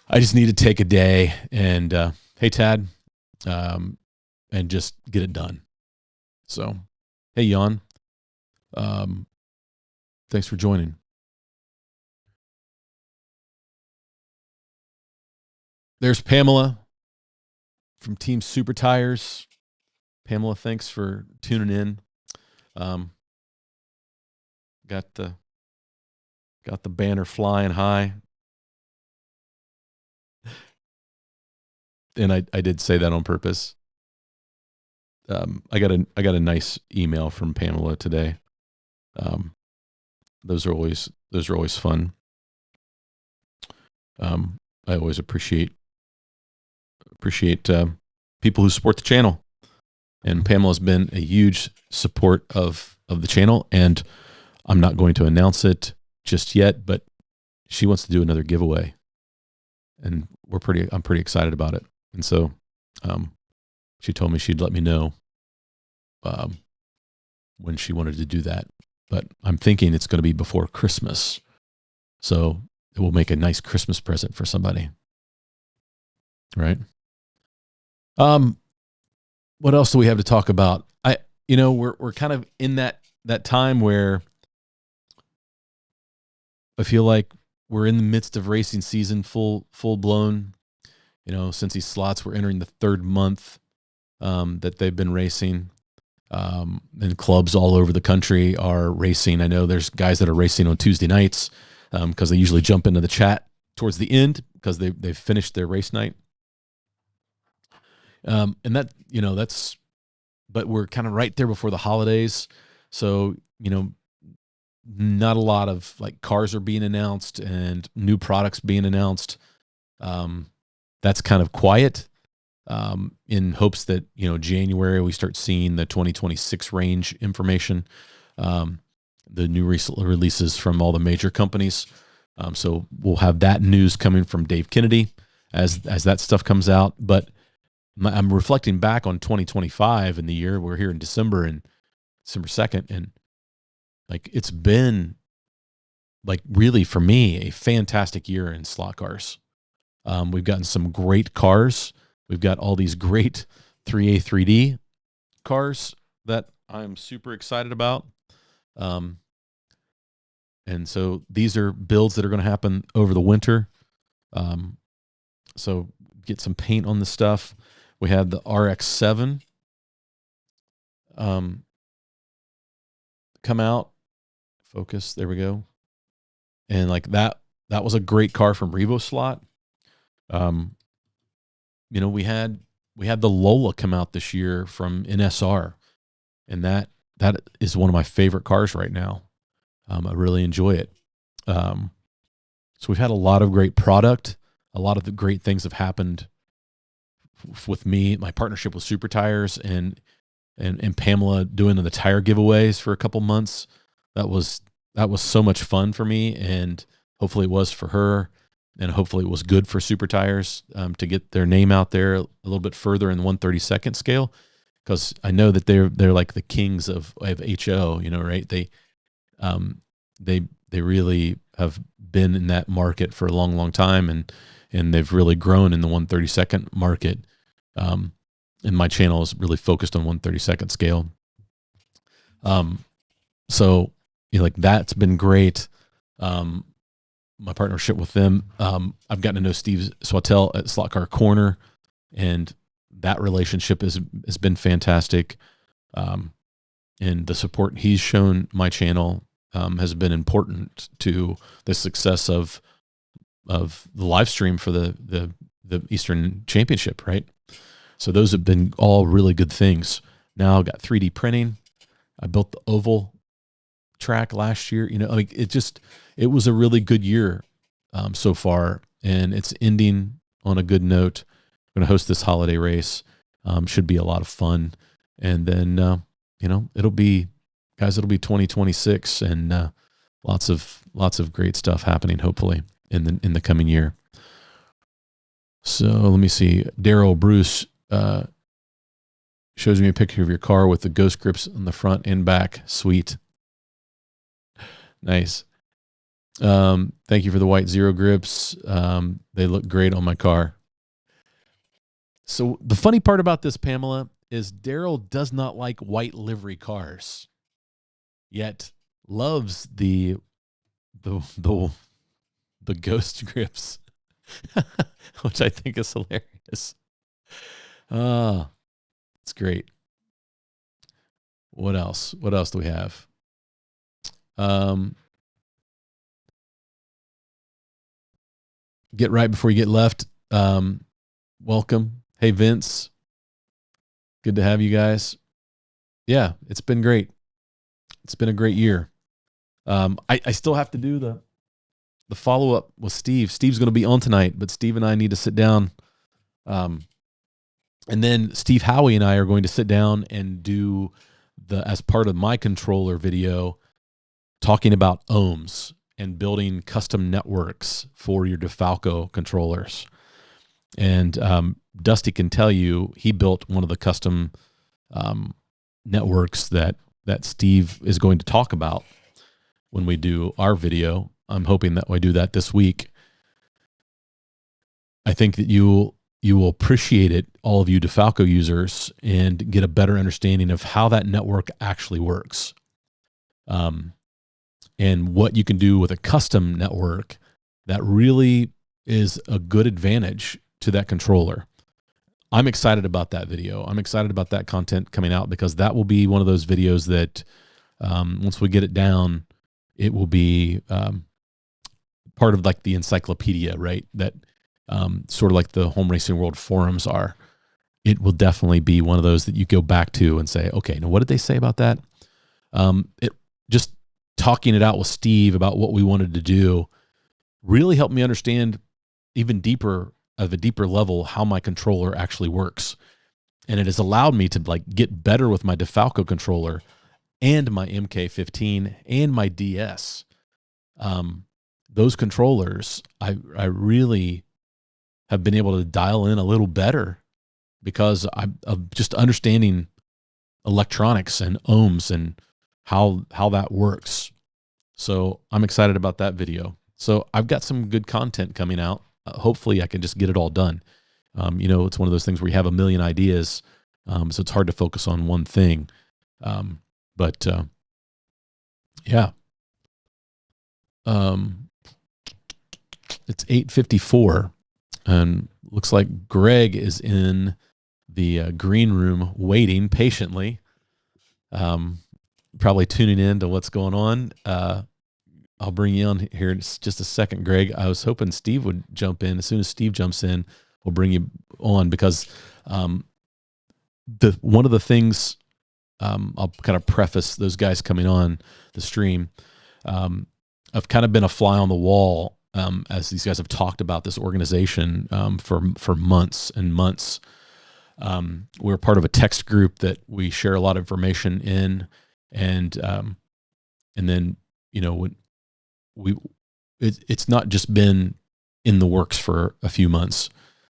Speaker 1: I just need to take a day and, hey, Tad, and just get it done. So, hey, Jan, thanks for joining. There's Pamela from Team Super Tires. Pamela, thanks for tuning in. Got the banner flying high. And I did say that on purpose. I got a nice email from Pamela today. Those are always fun. I always appreciate people who support the channel, and Pamela's been a huge support of the channel. And I'm not going to announce it just yet, but she wants to do another giveaway, and I'm pretty excited about it. And so, she told me she'd let me know, when she wanted to do that, but I'm thinking it's going to be before Christmas. So it will make a nice Christmas present for somebody. Right. What else do we have to talk about? We're kind of in that time where I feel like we're in the midst of racing season, full blown. Since these slots were entering the third month that they've been racing, and clubs all over the country are racing. I know there's guys that are racing on Tuesday nights because they usually jump into the chat towards the end because they've finished their race night. And that's, but we're kind of right there before the holidays. So, not a lot of like cars are being announced and new products being announced. That's kind of quiet, in hopes that, January we start seeing the 2026 range information, the new releases from all the major companies. So we'll have that news coming from Dave Kennedy as that stuff comes out. But I'm reflecting back on 2025 and the year. We're here in December 2nd, and like it's been like really for me a fantastic year in slot cars. We've gotten some great cars. We've got all these great 3A 3D cars that I'm super excited about. And so these are builds that are going to happen over the winter. So get some paint on the stuff. We had the RX-7 come out. Focus. There we go. And like that was a great car from Revo Slot. We had the Lola come out this year from NSR, and that is one of my favorite cars right now. I really enjoy it. So we've had a lot of great product. A lot of the great things have happened with me, my partnership with Super Tires, and Pamela doing the tire giveaways for a couple months. That was so much fun for me, and hopefully it was for her, and hopefully it was good for Super Tires to get their name out there a little bit further in the 1/32 scale, because I know that they're like the kings of HO, right? They really have been in that market for a long, long time, and they've really grown in the 1/32 market. And my channel is really focused on 1/32 scale. So like that's been great. My partnership with them. I've gotten to know Steve Swatell at Slot Car Corner, and that relationship has been fantastic. And the support he's shown my channel has been important to the success of the live stream for the Eastern Championship, right? So those have been all really good things. Now I've got 3D printing. I built the oval track last year. It was a really good year so far, and it's ending on a good note. I'm going to host this holiday race. Should be a lot of fun. And then, it'll be 2026 and lots of great stuff happening, hopefully in the coming year. So let me see. Daryl Bruce shows me a picture of your car with the ghost grips on the front and back. Sweet. Nice. Thank you for the white zero grips. They look great on my car. So the funny part about this, Pamela, is Daryl does not like white livery cars, yet loves the ghost grips, which I think is hilarious. It's great. What else? What else do we have? Get right before you get left. Welcome. Hey, Vince. Good to have you guys. Yeah, it's been great. It's been a great year. I still have to do the follow-up with Steve. Steve's going to be on tonight, but Steve and I need to sit down. And then Steve Howie and I are going to sit down and do as part of my controller video, talking about ohms and building custom networks for your DeFalco controllers. And Dusty can tell you he built one of the custom networks that Steve is going to talk about when we do our video. I'm hoping that we do that this week. I think that you will appreciate it, all of you DeFalco users, and get a better understanding of how that network actually works. And what you can do with a custom network that really is a good advantage to that controller. I'm excited about that video. I'm excited about that content coming out, because that will be one of those videos that once we get it down, it will be part of like the encyclopedia, right? That sort of like the Home Racing World forums are. It will definitely be one of those that you go back to and say, okay, now what did they say about that? It just talking it out with Steve about what we wanted to do really helped me understand even deeper, of a deeper level, how my controller actually works. And it has allowed me to like get better with my DeFalco controller and my MK15 and my DS. Those controllers, I really have been able to dial in a little better because I'm of just understanding electronics and ohms and how that works. So I'm excited about that video. So I've got some good content coming out. Hopefully I can just get it all done. You know, it's one of those things where you have a million ideas, so it's hard to focus on one thing. But yeah. It's 8:54, and looks like Greg is in the green room waiting patiently, probably tuning in to what's going on. I'll bring you on here in just a second, Greg. I was hoping Steve would jump in. As soon as Steve jumps in, we'll bring you on, because one of the things, I'll kind of preface those guys coming on the stream. I've kind of been a fly on the wall as these guys have talked about this organization for months and months. We're part of a text group that we share a lot of information in, and then, you know, when it's not just been in the works for a few months.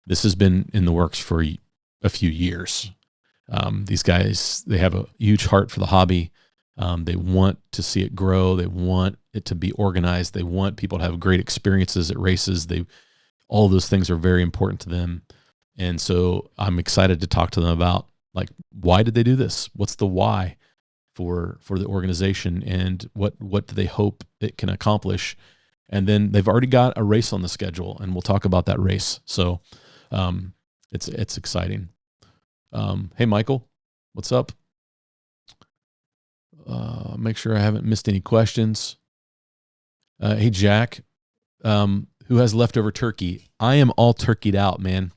Speaker 1: This has been in the works for a few years. These guys, they have a huge heart for the hobby. They want to see it grow. They want it to be organized. They want people to have great experiences at races. All of those things are very important to them. And so I'm excited to talk to them about, like, why did they do this? What's the why for the organization, and what do they hope it can accomplish? And then they've already got a race on the schedule, and we'll talk about that race. So it's exciting. Hey, Michael, what's up? Make sure I haven't missed any questions. Hey, Jack, who has leftover turkey? I am all turkeyed out, man.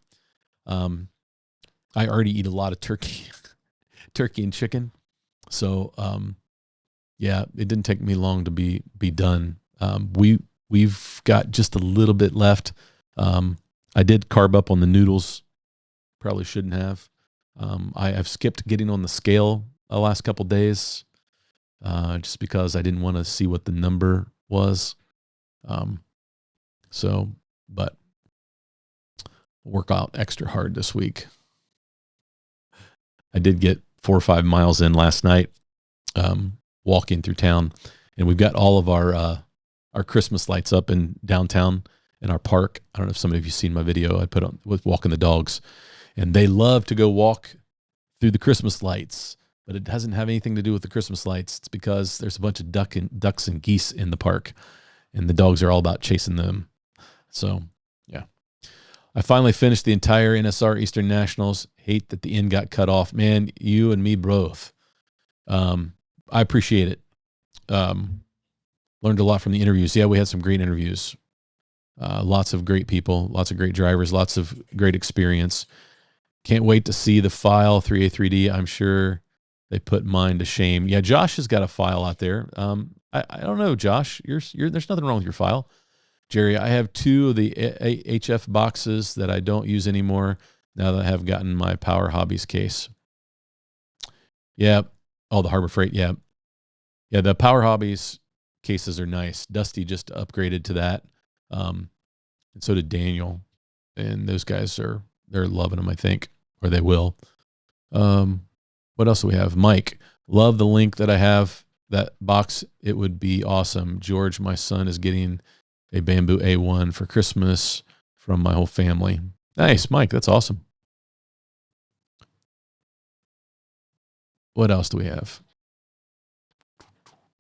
Speaker 1: I already eat a lot of turkey and chicken. So, yeah, it didn't take me long to be done. We've got just a little bit left. I did carb up on the noodles. Probably shouldn't have. I have skipped getting on the scale the last couple days, just because I didn't want to see what the number was. But work out extra hard this week. I did get 4 or 5 miles in last night, walking through town, and we've got all of our Christmas lights up in downtown in our park. I don't know if some of you seen my video I put on with walking the dogs, and they love to go walk through the Christmas lights, but it doesn't have anything to do with the Christmas lights. It's because there's a bunch of ducks and geese in the park, and the dogs are all about chasing them. So, yeah. I finally finished the entire NSR Eastern Nationals. Hate that the end got cut off. Man, you and me both. I appreciate it. Learned a lot from the interviews. Yeah, we had some great interviews. Lots of great people, lots of great drivers, lots of great experience. Can't wait to see the file 3A3D. I'm sure they put mine to shame. Yeah, Josh has got a file out there. I don't know, Josh. There's nothing wrong with your file. Jerry, I have 2 of the HF boxes that I don't use anymore now that I have gotten my Power Hobbies case. Yeah. Oh, the Harbor Freight. Yeah. Yeah, the Power Hobbies cases are nice. Dusty just upgraded to that. And so did Daniel. and those guys they're loving them, I think, or they will. What else do we have? Mike, love the link that I have. That box, it would be awesome. George, my son, is getting a Bamboo A1 for Christmas from my whole family. Nice, Mike. That's awesome. What else do we have?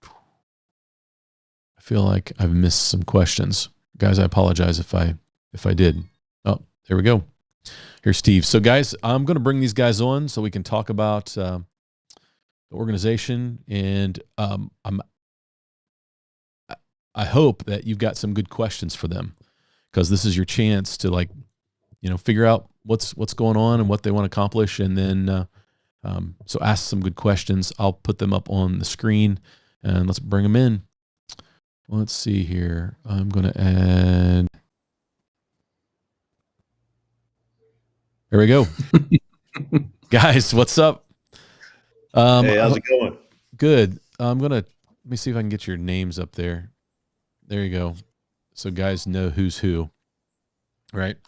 Speaker 1: I feel like I've missed some questions. Guys, I apologize if I did. Oh, there we go. Here's Steve. So, guys, I'm going to bring these guys on so we can talk about the organization, and I hope that you've got some good questions for them, because this is your chance to figure out what's going on and what they want to accomplish, and then so ask some good questions. I'll put them up on the screen, and let's bring them in. Let's see here. I'm going to add. There we go. Guys, what's up?
Speaker 2: Hey, how's it going?
Speaker 1: Good. Let me see if I can get your names up there. There you go. So guys know who's who, right?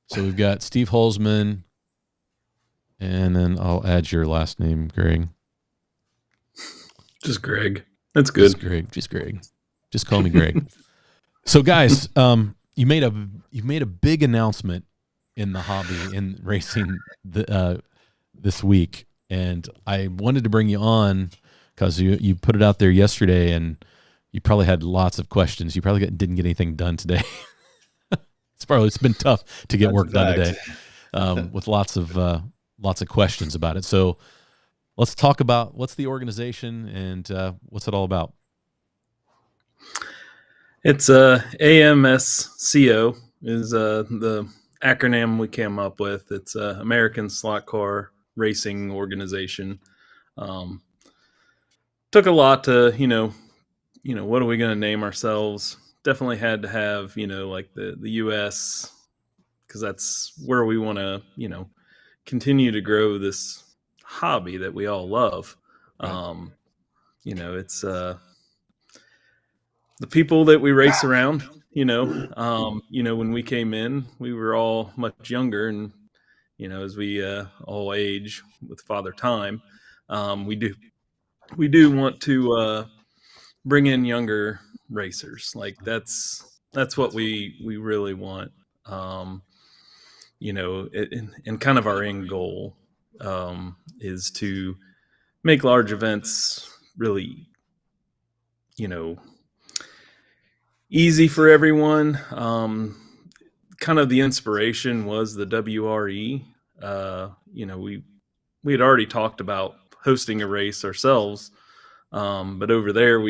Speaker 1: So we've got Steve Hulsman, and then I'll add your last name, Greg.
Speaker 3: Just Greg. That's good.
Speaker 1: Just Greg. Just call me Greg. So guys, you made a big announcement in the hobby in racing this week, and I wanted to bring you on because you put it out there yesterday, and you probably had lots of questions. You probably didn't get anything done today. It's been tough to get work done today, with lots of questions about it. So let's talk about what's the organization and what's it all about.
Speaker 3: It's AMSCO is the acronym we came up with. It's American Slot Car Racing Organization. Took a lot to what are we going to name ourselves? Definitely had to have like the U.S., because that's where we want to continue to grow this hobby that we all love.
Speaker 1: Right.
Speaker 3: It's the people that we race around. When we came in, we were all much younger, and as we all age with Father Time, we do want to bring in younger racers. Like that's what we really want. And kind of our end goal is to make large events really, easy for everyone. Kind of the inspiration was the WRE. We had already talked about hosting a race ourselves, but over there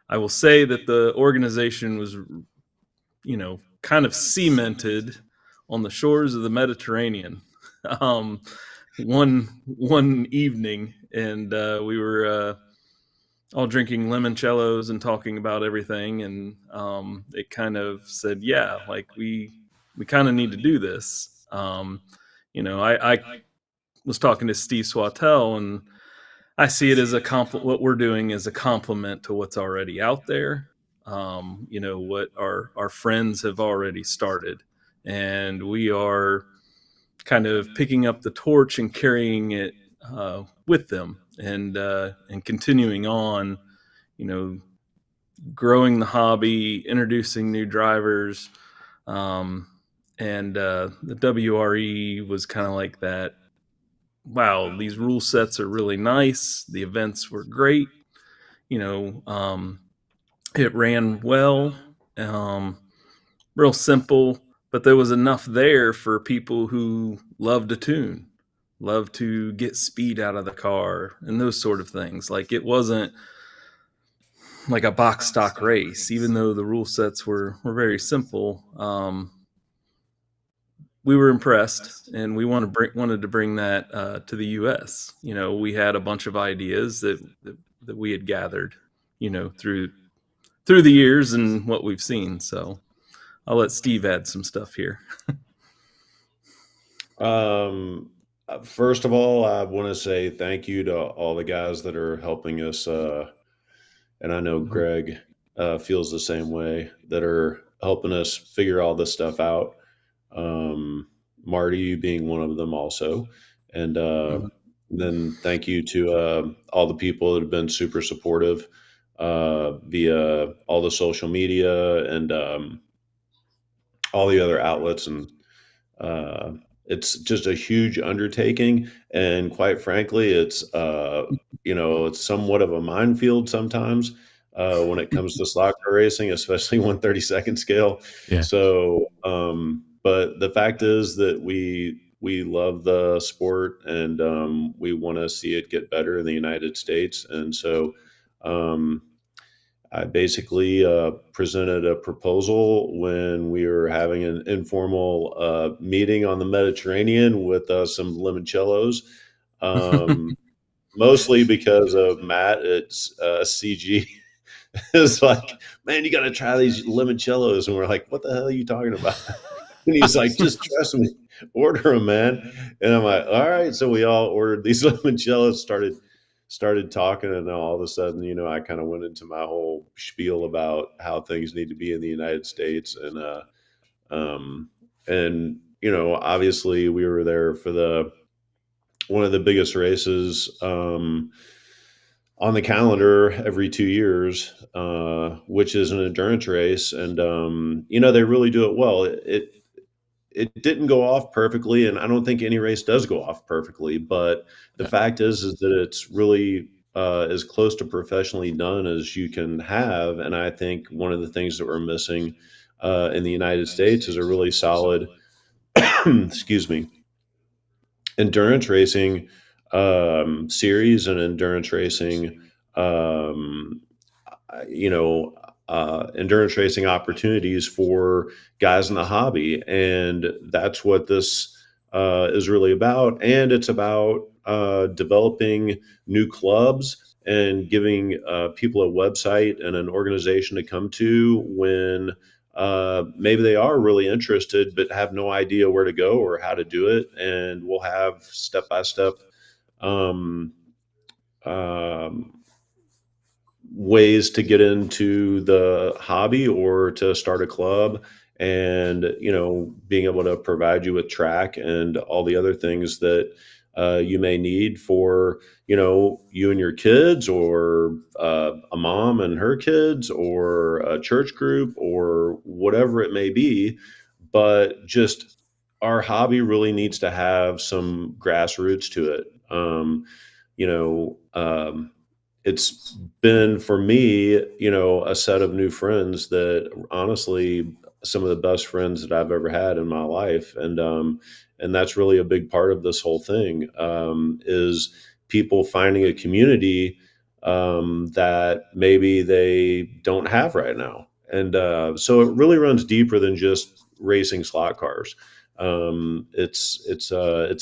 Speaker 3: I will say that the organization was kind of cemented on the shores of the Mediterranean. One evening, and we were all drinking limoncellos and talking about everything, and it kind of said, yeah, like we kind of need to do this. I was talking to Steve Swatell, and I see it as what we're doing is a compliment to what's already out there. What our friends have already started, and we are kind of picking up the torch and carrying it with them, and continuing on, growing the hobby, introducing new drivers. And the WRE was kind of like that. Wow, these rule sets are really nice. The events were great. It ran well, real simple, but there was enough there for people who love to tune, love to get speed out of the car, and those sort of things. Like, it wasn't like a box stock race, even though the rule sets were very simple. We were impressed, and we wanted to bring that to the U.S. We had a bunch of ideas that we had gathered, through the years and what we've seen. So I'll let Steve add some stuff here.
Speaker 2: First of all, I want to say thank you to all the guys that are helping us. And I know Greg feels the same way, that are helping us figure all this stuff out. Marty being one of them also. And
Speaker 3: Mhm.
Speaker 2: then thank you to all the people that have been super supportive via all the social media and all the other outlets. And uh, it's just a huge undertaking. And quite frankly, it's somewhat of a minefield sometimes when it comes to slot car racing, especially 132nd scale.
Speaker 1: Yeah.
Speaker 2: So, but the fact is that we love the sport and we want to see it get better in the United States. And so, um, I basically presented a proposal when we were having an informal meeting on the Mediterranean with some limoncellos, um, mostly because of Matt at CG. It's like, man, you got to try these limoncellos. And we're like, what the hell are you talking about? And he's like, just trust me, order them, man. And I'm like, all right. So we all ordered these limoncellos, started talking, and then all of a sudden, I kind of went into my whole spiel about how things need to be in the United States. Um, and, obviously we were there for one of the biggest races, on the calendar every 2 years, which is an endurance race. And, they really do it well. It didn't go off perfectly, and I don't think any race does go off perfectly. But the
Speaker 1: Yeah.
Speaker 2: fact is that it's really as close to professionally done as you can have. And I think one of the things that we're missing in the United States is a really solid, excuse me, endurance racing series and endurance racing um, you know, endurance racing opportunities for guys in the hobby. And that's what this is really about. And it's about developing new clubs and giving people a website and an organization to come to when maybe they are really interested but have no idea where to go or how to do it. And we'll have step by step um, um, ways to get into the hobby or to start a club, and being able to provide you with track and all the other things that you may need for you and your kids, or a mom and her kids, or a church group, or whatever it may be. But just our hobby really needs to have some grassroots to it. You know um, it's been for me, a set of new friends that honestly, some of the best friends that I've ever had in my life. And that's really a big part of this whole thing, is people finding a community that maybe they don't have right now. And so it really runs deeper than just racing slot cars. It's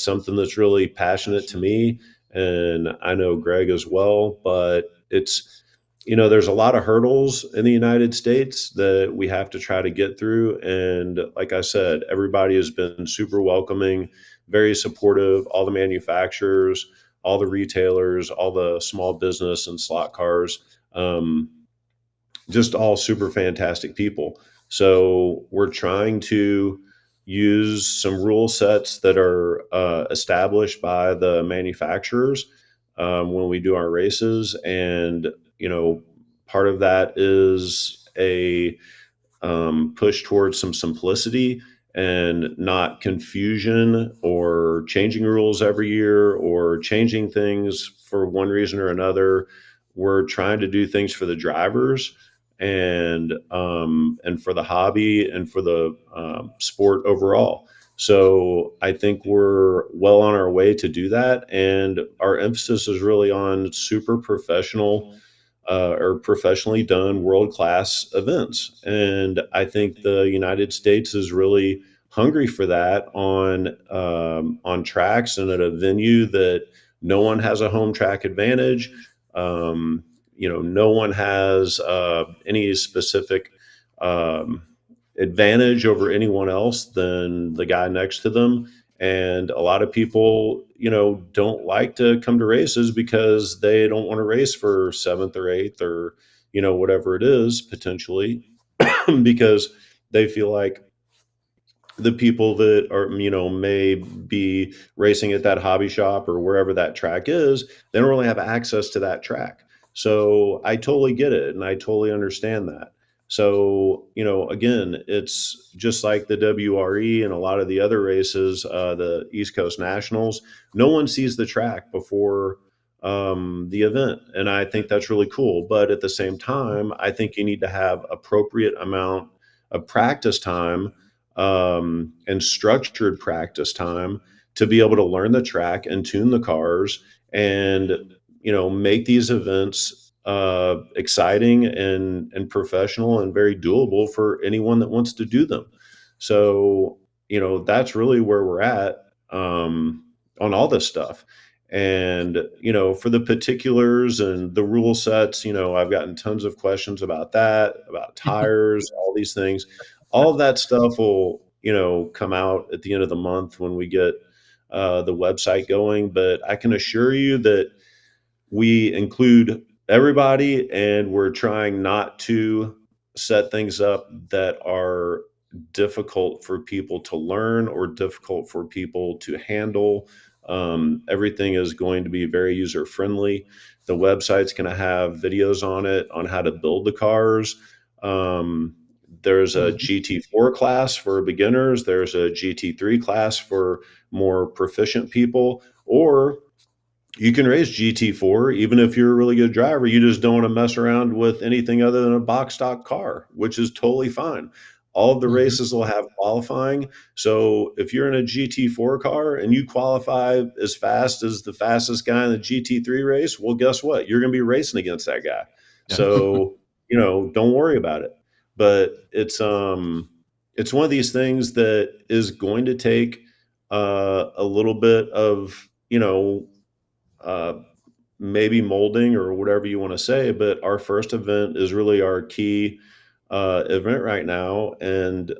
Speaker 2: something that's really passionate to me, and I know Greg as well. But there's a lot of hurdles in the United States that we have to try to get through. And like I said, everybody has been super welcoming, very supportive, all the manufacturers, all the retailers, all the small business and slot cars. Just all super fantastic people. So we're trying to use some rule sets that are established by the manufacturers when we do our races. And, part of that is a push towards some simplicity and not confusion, or changing rules every year, or changing things for one reason or another. We're trying to do things for the drivers and for the hobby and for the sport overall. So I think we're well on our way to do that. And our emphasis is really on super professional or professionally done world class events. And I think the United States is really hungry for that on tracks and at a venue that no one has a home track advantage. No one has any specific um, advantage over anyone else than the guy next to them. And a lot of people, don't like to come to races because they don't want to race for seventh or eighth, or, whatever it is potentially, because they feel like the people that are, may be racing at that hobby shop or wherever that track is, they don't really have access to that track. So I totally get it and I totally understand that. So, again, it's just like the WRE and a lot of the other races, the East Coast Nationals. No one sees the track before the event. And I think that's really cool. But at the same time, I think you need to have appropriate amount of practice time, and structured practice time to be able to learn the track and tune the cars and make these events exciting and professional and very doable for anyone that wants to do them. So that's really where we're at, on all this stuff. And for the particulars and the rule sets, I've gotten tons of questions about that, about tires, all these things. All of that stuff will come out at the end of the month when we get the website going. But I can assure you that we include everybody and we're trying not to set things up that are difficult for people to learn or difficult for people to handle. Everything is going to be very user friendly. The website's going to have videos on it on how to build the cars. There's a GT4 class for beginners. There's a GT3 class for more proficient people. Or you can race GT4 even if you're a really good driver. You just don't want to mess around with anything other than a box stock car, which is totally fine. All of the races will have qualifying. So if you're in a GT4 car and you qualify as fast as the fastest guy in the GT3 race, well, guess what? You're going to be racing against that guy.
Speaker 1: Yeah.
Speaker 2: So, don't worry about it. But it's one of these things that is going to take a little bit of, uh, maybe molding or whatever you want to say, but our first event is really our key event right now. And,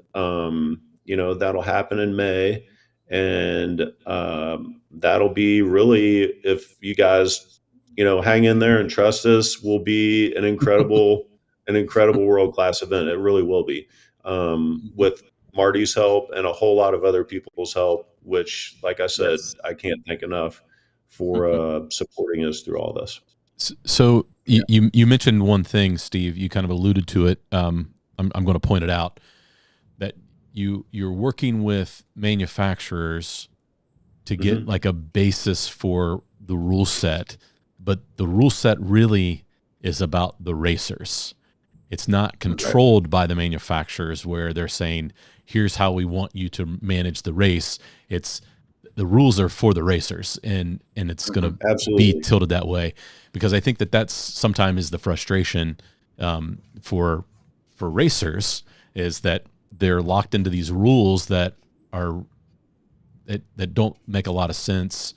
Speaker 2: that'll happen in May. And that'll be really, if you guys, hang in there and trust us, will be an incredible world-class event. It really will be, with Marty's help and a whole lot of other people's help, which, like I said,
Speaker 3: Yes.
Speaker 2: I can't thank enough for supporting us through all this.
Speaker 1: So you mentioned one thing, Steve. You kind of alluded to it. I'm going to point it out that you're working with manufacturers to get like a basis for the rule set, but the rule set really is about the racers. It's not controlled by the manufacturers where they're saying, here's how we want you to manage the race. It's the rules are for the racers, and it's going to be
Speaker 2: Absolutely.
Speaker 1: tilted that way, because I think that's sometimes is the frustration for racers, is that they're locked into these rules that are that don't make a lot of sense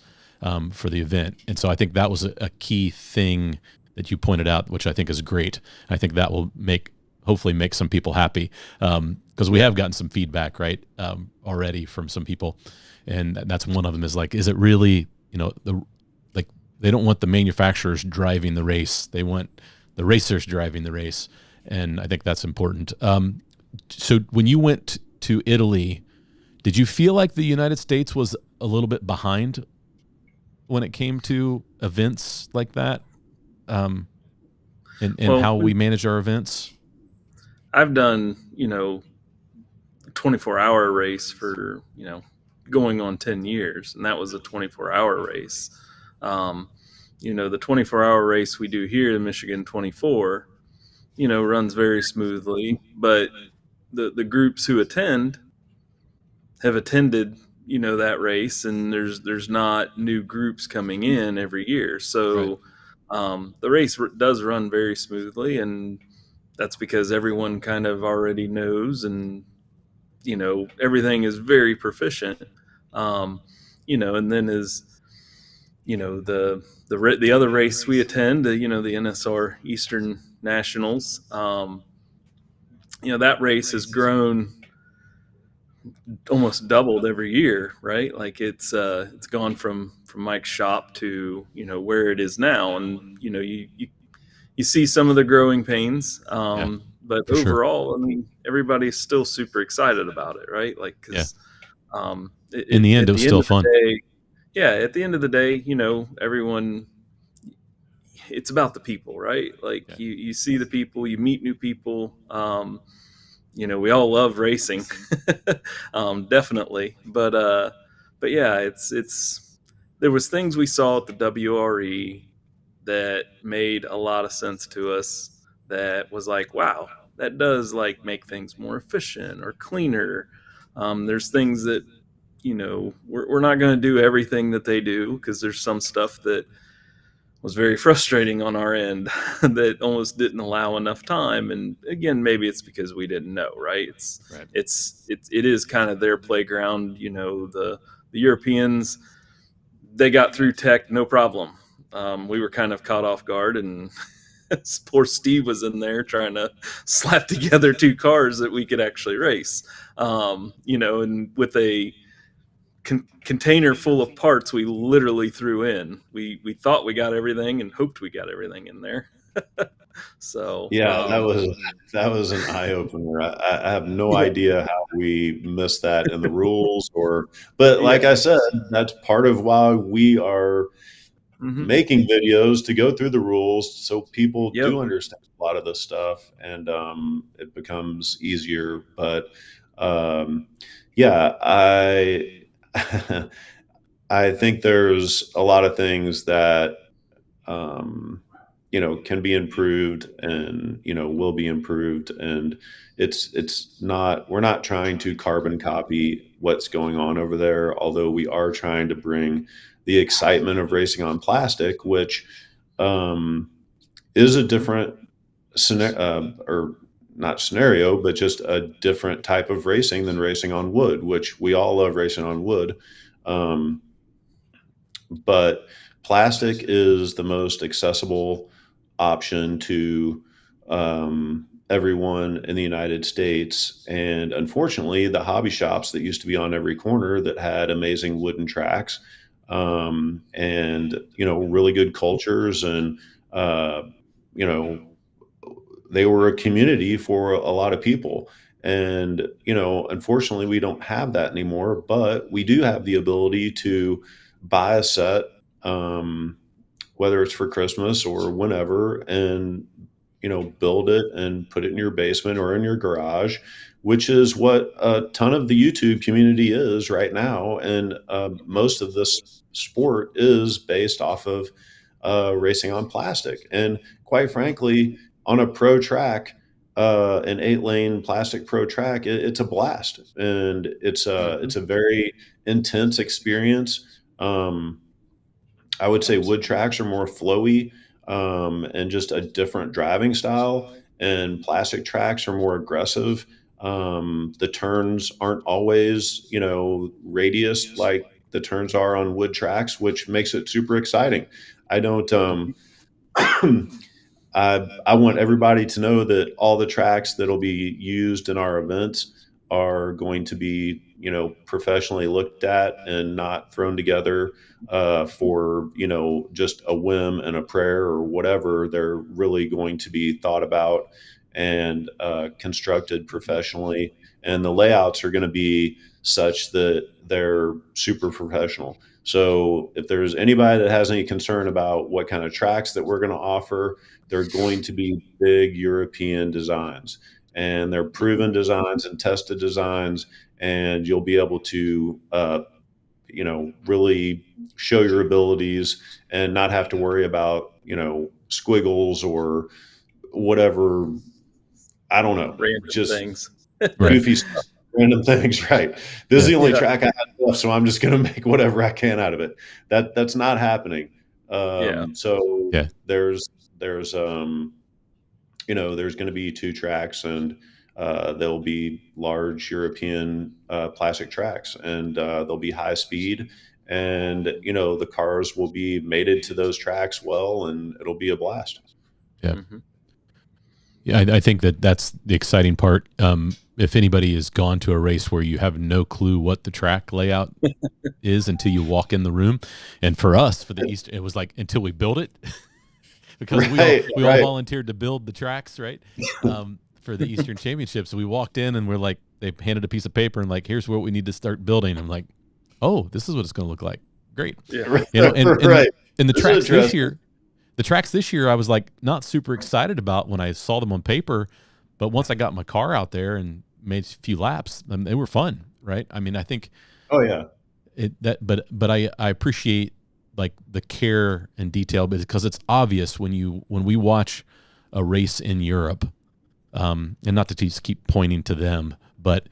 Speaker 1: for the event. And so I think that was a key thing that you pointed out, which I think is great. I think that will hopefully make some people happy, because we have gotten some feedback, right, already from some people. And that's one of them is like, is it really, they don't want the manufacturers driving the race. They want the racers driving the race. And I think that's important. So when you went to Italy, did you feel like the United States was a little bit behind when it came to events like that? And how we manage our events?
Speaker 3: I've done, 24-hour race for, going on 10 years. And that was a 24-hour race. The 24-hour race we do here in Michigan 24, runs very smoothly, but the groups who attend have attended, that race, and there's not new groups coming in every year. So the race does run very smoothly, and that's because everyone kind of already knows, and everything is very proficient. And then the other race we attend, the NSR Eastern Nationals, that race has grown almost doubled every year, right? Like it's gone from Mike's shop to where it is now, and you see some of the growing pains, But
Speaker 1: For sure.
Speaker 3: overall, I mean, everybody's still super excited about it, right? Like, because
Speaker 1: In the end,
Speaker 3: at
Speaker 1: it was
Speaker 3: the end
Speaker 1: still
Speaker 3: of the
Speaker 1: fun.
Speaker 3: day, yeah, at the end of the day, you know, everyone, it's about the people, right? Like, you see the people, you meet new people. You know, we all love racing, definitely. But yeah, it's there was things we saw at the WRE that made a lot of sense to us. That was like, wow, that does like make things more efficient or cleaner. There's things that, you know, we're not going to do everything that they do, because there's some stuff that was very frustrating on our end that almost didn't allow enough time. And again, maybe it's because we didn't know, right? It is kind of their playground. You know, the Europeans, they got through tech no problem. We were kind of caught off guard, and poor Steve was in there trying to slap together two cars that we could actually race. You know, and with a container full of parts we literally threw in. We thought we got everything and hoped we got everything in there. So
Speaker 2: Yeah, that was an eye opener. I have no
Speaker 3: yeah,
Speaker 2: idea how we missed that in the rules, but like
Speaker 3: yeah,
Speaker 2: I said, that's part of why we are
Speaker 3: mm-hmm.
Speaker 2: making videos, to go through the rules so people
Speaker 3: Yep,
Speaker 2: do understand a lot of this stuff, and it becomes easier. But yeah, I think there's a lot of things that um, can be improved, and will be improved. And it's not we're not trying to carbon copy what's going on over there, although we are trying to bring the excitement of racing on plastic, which um, is a different scenario, or not scenario, but just a different type of racing than racing on wood, which we all love racing on wood. Um, but plastic is the most accessible option to everyone in the United States. And unfortunately, the hobby shops that used to be on every corner that had amazing wooden tracks, and really good cultures, and uh, you know they were a community for a lot of people. And unfortunately, we don't have that anymore, but we do have the ability to buy a set, um, whether it's for Christmas or whenever, and build it and put it in your basement or in your garage, which is what a ton of the YouTube community is right now. And most of this sport is based off of racing on plastic. And quite frankly, on a pro track, an 8-lane plastic pro track, it's a blast, and
Speaker 3: mm-hmm.
Speaker 2: it's a very intense experience. I would say wood tracks are more flowy, and just a different driving style, and plastic tracks are more aggressive. The turns aren't always, radius like the turns are on wood tracks, which makes it super exciting. I don't. I want everybody to know that all the tracks that'll be used in our events are going to be, professionally looked at, and not thrown together for, just a whim and a prayer or whatever. They're really going to be thought about and constructed professionally. And the layouts are going to be such that they're super professional. So if there's anybody that has any concern about what kind of tracks that we're going to offer, they're going to be big European designs, and they're proven designs and tested designs, and you'll be able to, really show your abilities and not have to worry about, squiggles or whatever. I don't know,
Speaker 3: Random
Speaker 2: just
Speaker 3: things.
Speaker 1: Right.
Speaker 2: goofy stuff, random things. Right. This is
Speaker 1: Yeah.
Speaker 2: the only
Speaker 3: Yeah,
Speaker 2: track I have left, so I'm just going to make whatever I can out of it. That's not happening.
Speaker 3: yeah.
Speaker 2: So
Speaker 1: Yeah.
Speaker 2: there's there's going to be two tracks, and there'll be large European plastic tracks, and they'll be high speed, and the cars will be mated to those tracks well, and it'll be a blast.
Speaker 1: Yeah.
Speaker 3: Mm-hmm.
Speaker 1: Yeah. I think that's the exciting part. If anybody has gone to a race where you have no clue what the track layout is until you walk in the room, and for us, for the East, it was like until we built it, because we all
Speaker 2: Right.
Speaker 1: volunteered to build the tracks, right? for the Eastern Championships. We walked in and we're like, they handed a piece of paper and like, here's what we need to start building. I'm like, oh, this is what it's going to look like. Great.
Speaker 3: Yeah.
Speaker 1: You know, and
Speaker 2: Right.
Speaker 1: and the
Speaker 2: This is
Speaker 1: tracks this
Speaker 2: interesting.
Speaker 1: year, I was like not super excited about when I saw them on paper, but once I got my car out there and made a few laps, they were fun, right? I mean, I think
Speaker 2: Oh yeah.
Speaker 1: but I appreciate like the care and detail because it's obvious when we watch a race in Europe, and not to just keep pointing to them, but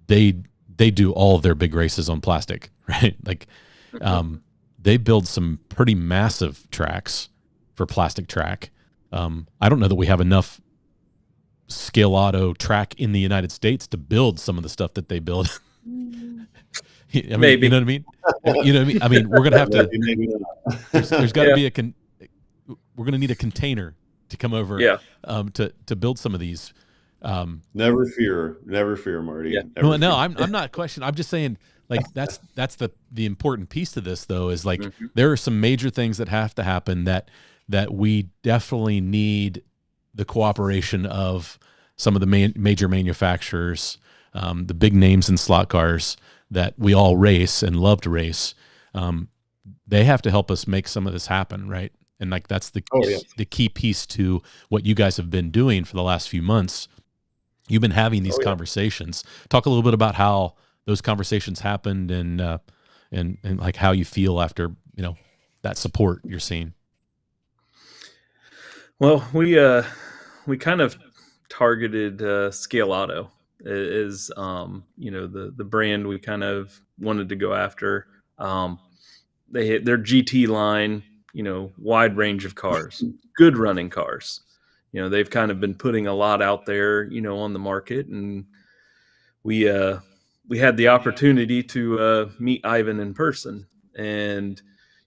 Speaker 1: they do all of their big races on plastic, right? Like, they build some pretty massive tracks for plastic track. I don't know that we have enough scale auto track in the United States to build some of the stuff that they build. I mean,
Speaker 3: Maybe.
Speaker 1: you know what I mean? You know what I mean? I mean, we're gonna have to.
Speaker 2: Maybe not.
Speaker 1: There's got to be we're gonna need a container to come over.
Speaker 3: Yeah.
Speaker 1: To build some of these.
Speaker 2: Never fear, Marty.
Speaker 3: Yeah.
Speaker 2: Never
Speaker 1: No,
Speaker 2: fear.
Speaker 1: I'm not questioning. I'm just saying, like, that's the important piece to this, though, is like
Speaker 3: Mhm.
Speaker 1: there are some major things that have to happen that we definitely need the cooperation of some of the major manufacturers, the big names in slot cars that we all race and love to race. They have to help us make some of this happen, right? And like that's the key piece to what you guys have been doing for the last few months. You've been having these conversations. Talk a little bit about how those conversations happened and like how you feel after, that support you're seeing.
Speaker 3: Well, we kind of targeted Scale Auto is the brand we kind of wanted to go after. They hit their GT line, wide range of cars, good running cars. They've kind of been putting a lot out there, on the market, and we had the opportunity to meet Ivan in person, and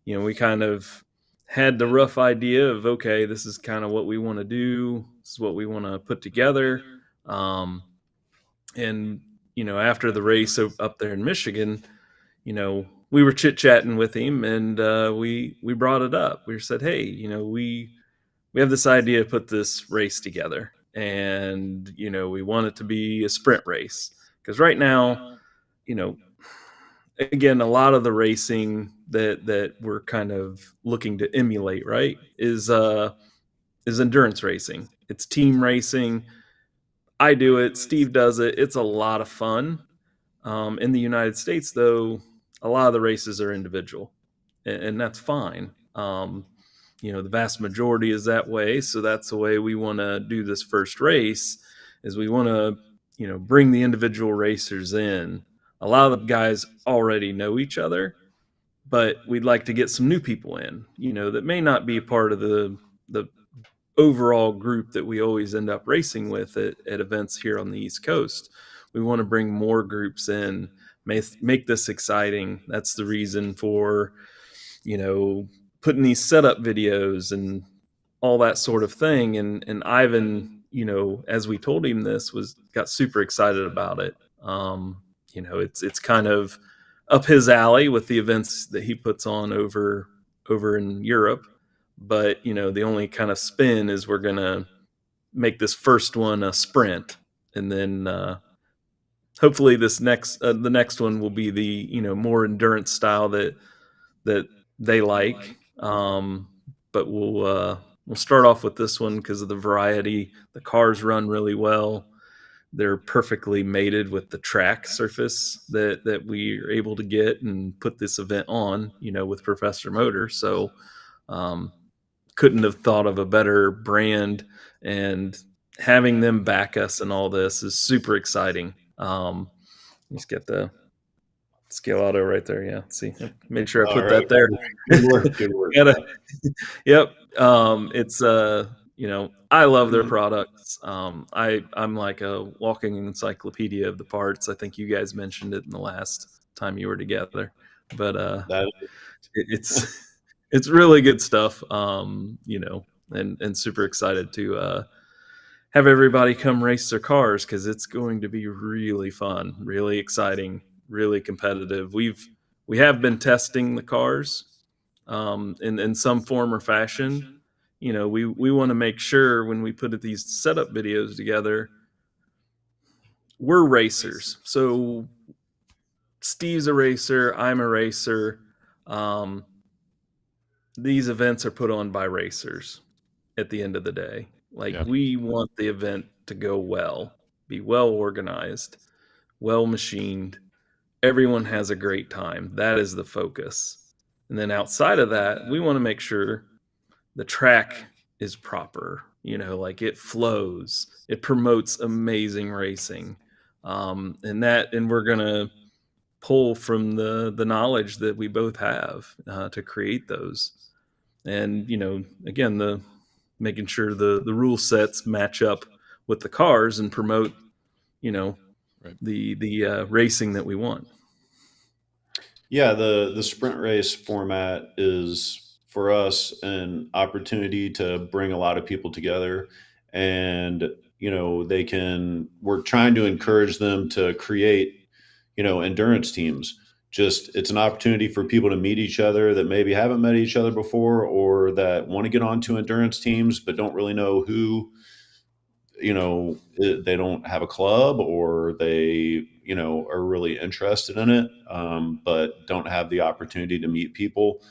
Speaker 3: we kind of had the rough idea of, okay, this is kind of what we want to do, this is what we want to put together. And after the race up there in Michigan, we were chit-chatting with him, and we brought it up. We said, hey, we have this idea to put this race together, and we want it to be a sprint race, because right now, again, a lot of the racing that we're kind of looking to emulate, right, is endurance racing. It's team racing. I do it, Steve does it. It's a lot of fun. In the United States, though, a lot of the races are individual, and that's fine. The vast majority is that way, so that's the way we want to do this first race. Is we want to, bring the individual racers in. A lot of the guys already know each other, but we'd like to get some new people in, that may not be a part of the overall group that we always end up racing with at events here on the East Coast. We want to bring more groups in, make this exciting. That's the reason for, putting these setup videos and all that sort of thing. And Ivan, as we told him this, got super excited about it. It's kind of up his alley with the events that he puts on over in Europe. But, the only kind of spin is we're going to make this first one a sprint, and then hopefully the next one will be the more endurance style that they like. But we'll start off with this one because of the variety. The cars run really well. They're perfectly mated with the track surface that we are able to get and put this event on, with Professor Motor. So couldn't have thought of a better brand, and having them back us and all this is super exciting. Just get the Scale Auto right there. Yeah. See, make sure I put that there.
Speaker 2: Good work. Good work.
Speaker 3: Yep. It's I love their products. I'm like a walking encyclopedia of the parts. I think you guys mentioned it in the last time you were together, but it's really good stuff. And super excited to have everybody come race their cars, because it's going to be really fun, really exciting, really competitive. We have been testing the cars in some form or fashion, we want to make sure when we put these setup videos together, we're racers. So Steve's a racer, I'm a racer. These events are put on by racers at the end of the day. Like, we want the event to go well, be well organized, well machined. Everyone has a great time. That is the focus. And then outside of that, we want to make sure the track is proper, like it flows, it promotes amazing racing. And we're going to pull from the knowledge that we both have to create those. And, again, making sure the rule sets match up with the cars and promote, the racing that we want.
Speaker 2: Yeah, the sprint race format is for us an opportunity to bring a lot of people together, and we're trying to encourage them to create endurance teams. Just it's an opportunity for people to meet each other that maybe haven't met each other before, or that want to get onto endurance teams but don't really know who. They don't have a club, or they are really interested in it, but don't have the opportunity to meet people,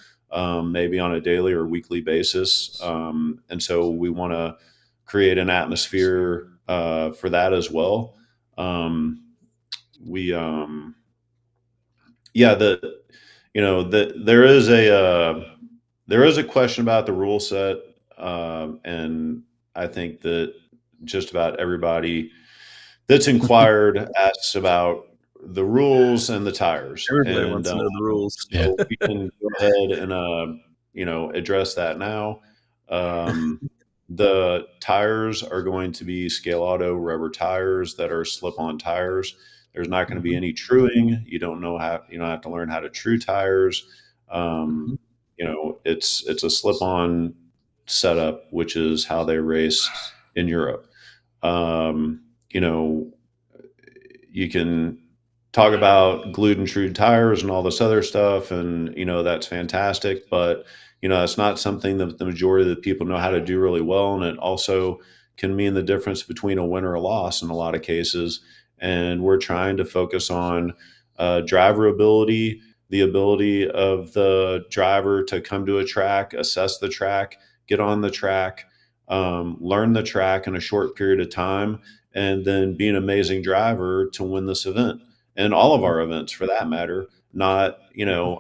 Speaker 2: maybe on a daily or weekly basis, and so we want to create an atmosphere for that as well. We Yeah, there is a question about the rule set, and I think that just about everybody that's inquired asks about the rules and the tires.
Speaker 3: Everybody
Speaker 2: And
Speaker 3: wants to know the rules.
Speaker 2: so we can go ahead and address that now. The tires are going to be Scale Auto rubber tires that are slip-on tires. There's not going to be any truing. You don't have to learn how to true tires. It's a slip-on setup, which is how they race in Europe. You can talk about glued and true tires and all this other stuff, and that's fantastic, but it's not something that the majority of the people know how to do really well, and it also can mean the difference between a win or a loss in a lot of cases. And we're trying to focus on driver ability, the ability of the driver to come to a track, assess the track, get on the track, learn the track in a short period of time, and then be an amazing driver to win this event, and all of our events for that matter. Not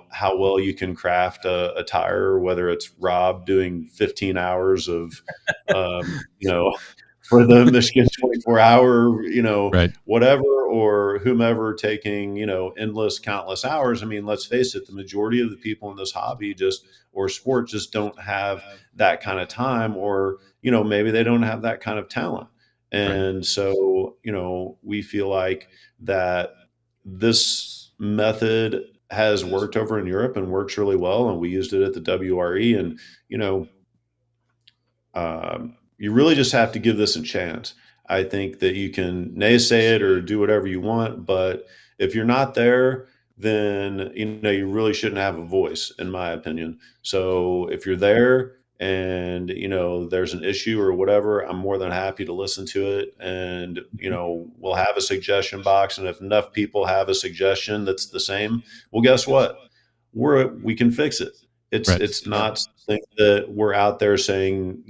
Speaker 2: how well you can craft a tire, whether it's Rob doing 15 hours of for the Michigan 24-hour
Speaker 1: Right.
Speaker 2: whatever, or whomever taking endless countless hours. I mean, let's face it, the majority of the people in this hobby or sport just don't have that kind of time, or maybe they don't have that kind of talent. And so we feel like that this method has worked over in Europe and works really well, and we used it at the WRE. And you really just have to give this a chance. I think that you can naysay it or do whatever you want, but if you're not there, then you really shouldn't have a voice, in my opinion. So if you're there and there's an issue or whatever, I'm more than happy to listen to it, and we'll have a suggestion box, and if enough people have a suggestion that's the same, well, guess what, we can fix it. It's not something that we're out there saying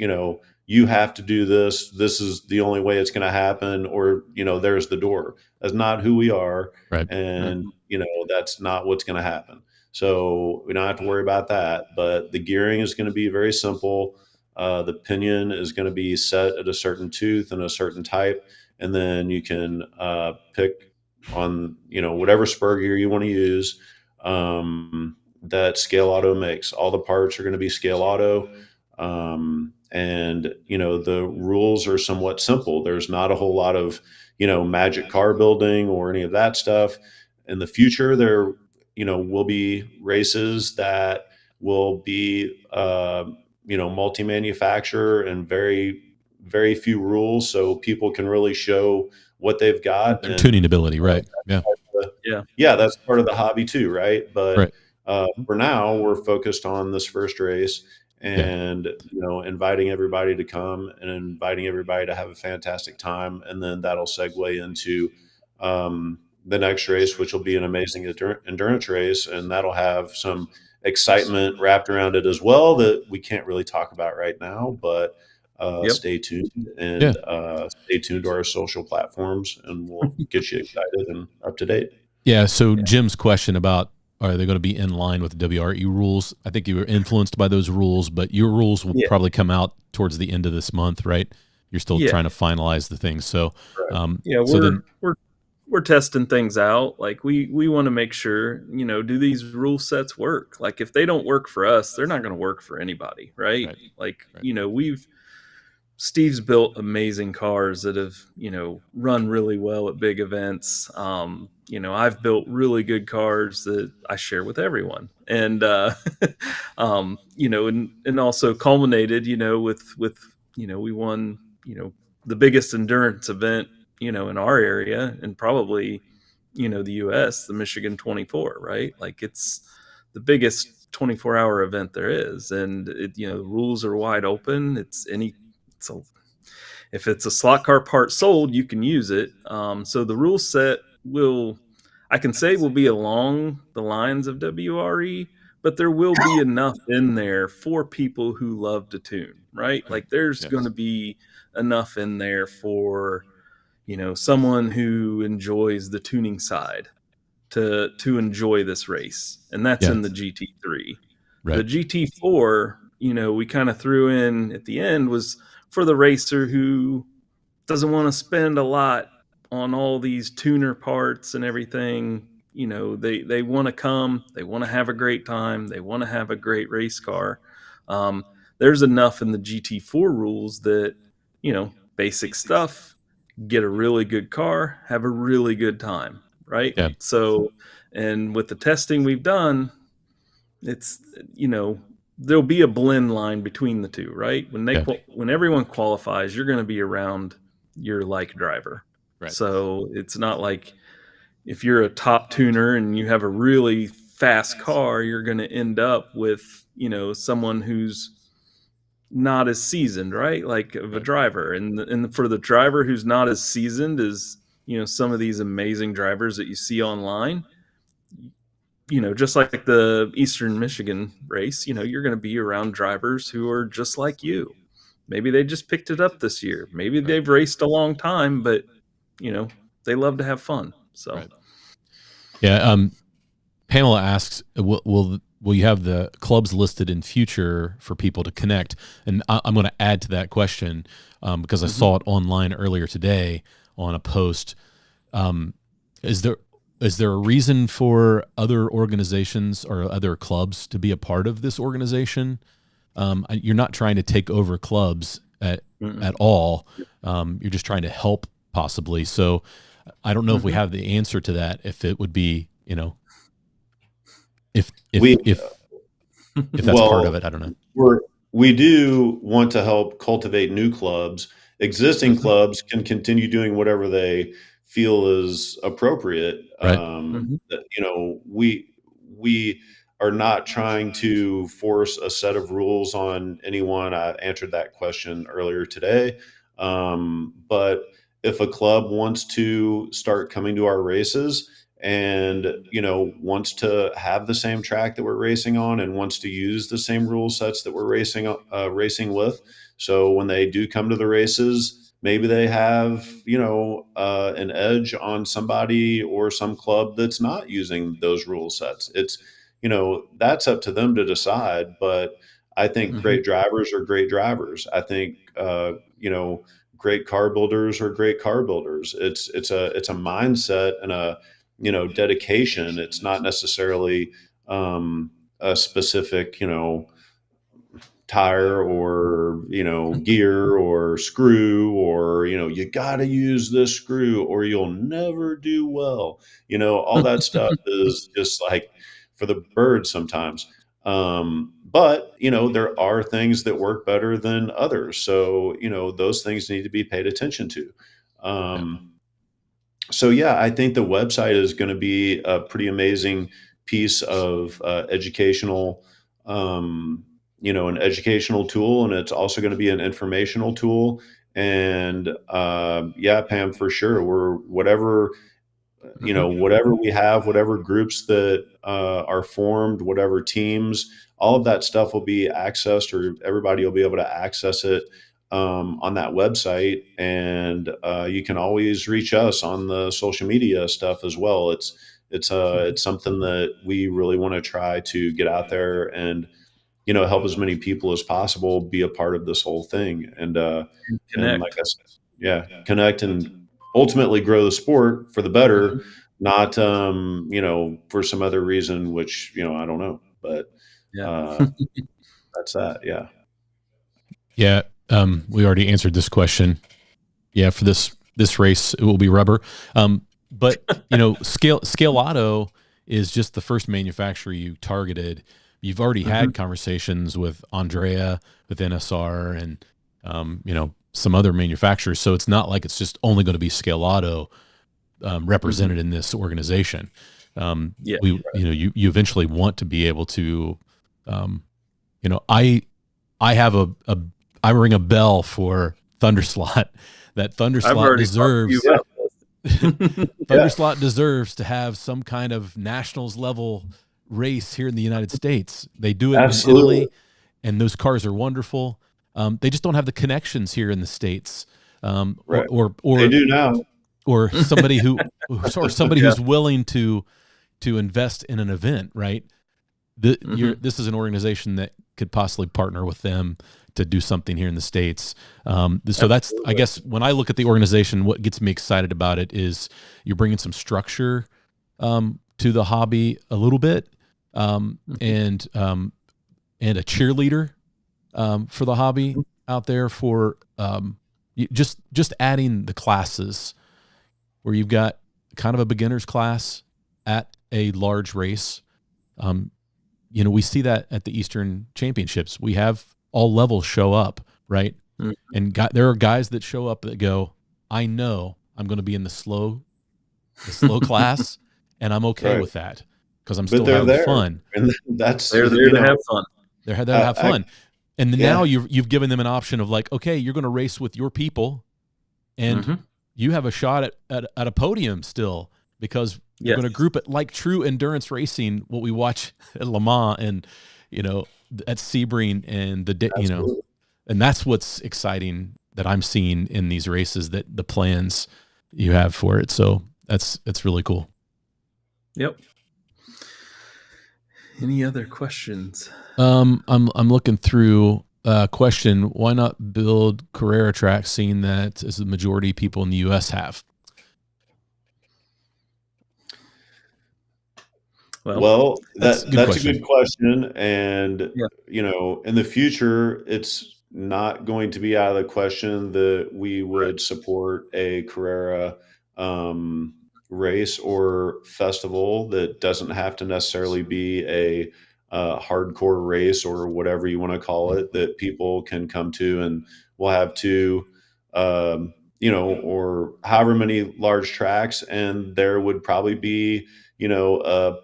Speaker 2: you have to do this. This is the only way it's going to happen, or there's the door. That's not who we are, and that's not what's going to happen. So we don't have to worry about that. But the gearing is going to be very simple. The pinion is going to be set at a certain tooth and a certain type, and then you can pick on whatever spur gear you want to use. That Scale Auto makes. All the parts are going to be Scale Auto. And the rules are somewhat simple. There's not a whole lot of magic car building or any of that stuff. In the future, there will be races that will be multi-manufacturer and very, very few rules, so people can really show what they've got.
Speaker 1: Their tuning ability, right?
Speaker 2: Yeah, that's part of the hobby too, right? But for now, we're focused on this first race,
Speaker 1: Yeah.
Speaker 2: and inviting everybody to come and inviting everybody to have a fantastic time, and then that'll segue into the next race, which will be an amazing endurance race, and that'll have some excitement wrapped around it as well that we can't really talk about right now, but
Speaker 3: Yep.
Speaker 2: stay tuned,
Speaker 1: Yeah.
Speaker 2: and stay tuned to our social platforms, and we'll get you excited and up to date.
Speaker 1: Yeah. So Jim's question about, are they going to be in line with the WRE rules? I think you were influenced by those rules, but your rules will
Speaker 3: Yeah.
Speaker 1: probably come out towards the end of this month, right? You're still
Speaker 3: Yeah.
Speaker 1: trying to finalize the things. So,
Speaker 2: Right.
Speaker 3: Yeah,
Speaker 1: so then,
Speaker 3: we're testing things out. Like we want to make sure, do these rule sets work? Like if they don't work for us, they're not going to work for anybody, right?
Speaker 1: Right.
Speaker 3: Like,
Speaker 1: Right.
Speaker 3: Steve's built amazing cars that have, run really well at big events. I've built really good cars that I share with everyone. And, and also culminated, we won, the biggest endurance event, in our area and probably, the US, the Michigan 24, right? Like it's the biggest 24-hour event there is. And the rules are wide open. So if it's a slot car part sold, you can use it. So the rule set I can say will be along the lines of WRE, but there will be enough in there for people who love to tune, right?
Speaker 1: Right.
Speaker 3: Like there's
Speaker 1: Yes.
Speaker 3: going to be enough in there for, someone who enjoys the tuning side to enjoy this race. And that's
Speaker 1: Yeah.
Speaker 3: in the GT3. The
Speaker 1: Right.
Speaker 3: GT4, we kind of threw in at the end was for the racer who doesn't want to spend a lot on all these tuner parts and everything. They want to come, they want to have a great time, they want to have a great race car. There's enough in the GT4 rules that, basic stuff, get a really good car, have a really good time, right?
Speaker 1: Yeah.
Speaker 3: So, and with the testing we've done, it's there'll be a blend line between the two, right?
Speaker 1: Yeah.
Speaker 3: When everyone qualifies, you're going to be around your like driver.
Speaker 1: Right.
Speaker 3: So it's not like if you're a top tuner and you have a really fast car, you're going to end up with someone who's not as seasoned, right? Like of a
Speaker 1: Right.
Speaker 3: driver, and for the driver who's not as seasoned as some of these amazing drivers that you see online, just like the Eastern Michigan race, you're going to be around drivers who are just like you. Maybe they just picked it up this year. Maybe
Speaker 1: Right.
Speaker 3: they've raced a long time, but they love to have fun. So,
Speaker 1: Right. Yeah. Pamela asks, will you have the clubs listed in future for people to connect? And I'm going to add to that question because I saw it online earlier today on a post. Is there a reason for other organizations or other clubs to be a part of this organization? You're not trying to take over clubs at all. You're just trying to help possibly. So I don't know if we have the answer to that. If it would be, if
Speaker 2: We
Speaker 1: that's part of it, I don't know.
Speaker 2: we do want to help cultivate new clubs. Existing clubs can continue doing whatever they feel is appropriate.
Speaker 1: Right.
Speaker 2: We are not trying to force a set of rules on anyone. I answered that question earlier today. But if a club wants to start coming to our races and wants to have the same track that we're racing on and wants to use the same rule sets that we're racing with, so when they do come to the races, maybe they have an edge on somebody or some club that's not using those rule sets. It's that's up to them to decide. But I think great drivers are great drivers. I think great car builders are great car builders. It's a mindset and a dedication. It's not necessarily a specific tire or gear or screw, or you got to use this screw or you'll never do well. All that stuff is just like for the birds sometimes. But there are things that work better than others, so those things need to be paid attention to.
Speaker 1: Yeah.
Speaker 2: So yeah, I think the website is going to be a pretty amazing piece of educational an educational tool, and it's also going to be an informational tool. And yeah, Pam, for sure, we're whatever we have, whatever groups that are formed, whatever teams, all of that stuff will be accessed, or everybody will be able to access it on that website. And you can always reach us on the social media stuff as well. It's something that we really want to try to get out there and help as many people as possible be a part of this whole thing. And like
Speaker 3: Connect.
Speaker 2: I said, yeah, connect and ultimately grow the sport for the better, not for some other reason, which I don't know. But
Speaker 3: Yeah.
Speaker 2: uh, that's that. Yeah.
Speaker 1: Yeah. We already answered this question. Yeah, for this race, it will be rubber. But Scale Auto is just the first manufacturer you targeted. You've already had conversations with Andrea, with NSR, and some other manufacturers. So it's not like it's just only going to be Scale Auto represented in this organization.
Speaker 3: Yeah.
Speaker 1: You eventually want to be able to, I have I ring a bell for Thunderslot. That
Speaker 3: I've
Speaker 1: Thunderslot
Speaker 3: already talked to you
Speaker 1: deserves
Speaker 3: about this.
Speaker 1: Thunderslot deserves to have some kind of nationals level race here in the United States. They do it in
Speaker 2: Absolutely.
Speaker 1: Italy, and those cars are wonderful. They just don't have the connections here in the States,
Speaker 2: Right.
Speaker 1: or
Speaker 2: They do now.
Speaker 1: or somebody somebody
Speaker 3: Yeah.
Speaker 1: who's willing to invest in an event, right? This is an organization that could possibly partner with them to do something here in the States. So that's, I guess, when I look at the organization, what gets me excited about it is you're bringing some structure to the hobby a little bit, and a cheerleader for the hobby out there for just adding the classes where you've got kind of a beginner's class at a large race. We see that at the Eastern Championships. We have all levels show up, right? And there are guys that show up that go, I know I'm going to be in the slow class, and I'm okay
Speaker 2: Right.
Speaker 1: with that because I'm
Speaker 2: But
Speaker 1: still
Speaker 2: they're
Speaker 1: having
Speaker 2: there,
Speaker 1: fun.
Speaker 2: and that's
Speaker 3: They're there to have fun.
Speaker 1: They're there to have fun. And then now
Speaker 2: yeah.
Speaker 1: you've given them an option of like, okay, you're going to race with your people, and you have a shot at a podium still, because you're going to group it like true endurance racing, what we watch at Le Mans and at Sebring and
Speaker 2: Absolutely.
Speaker 1: and that's what's exciting that I'm seeing in these races, that the plans you have for it. So that's really cool.
Speaker 3: Yep. Any other questions?
Speaker 1: I'm looking through question. Why not build Carrera tracks, seeing that as the majority of people in the U.S. have?
Speaker 2: Well,
Speaker 1: that's
Speaker 2: that's a good question. And,
Speaker 3: Yeah.
Speaker 2: in the future, it's not going to be out of the question that we would support a Carrera race or festival that doesn't have to necessarily be a hardcore race or whatever you want to call it, that people can come to, and we'll have two, or however many large tracks, and there would probably be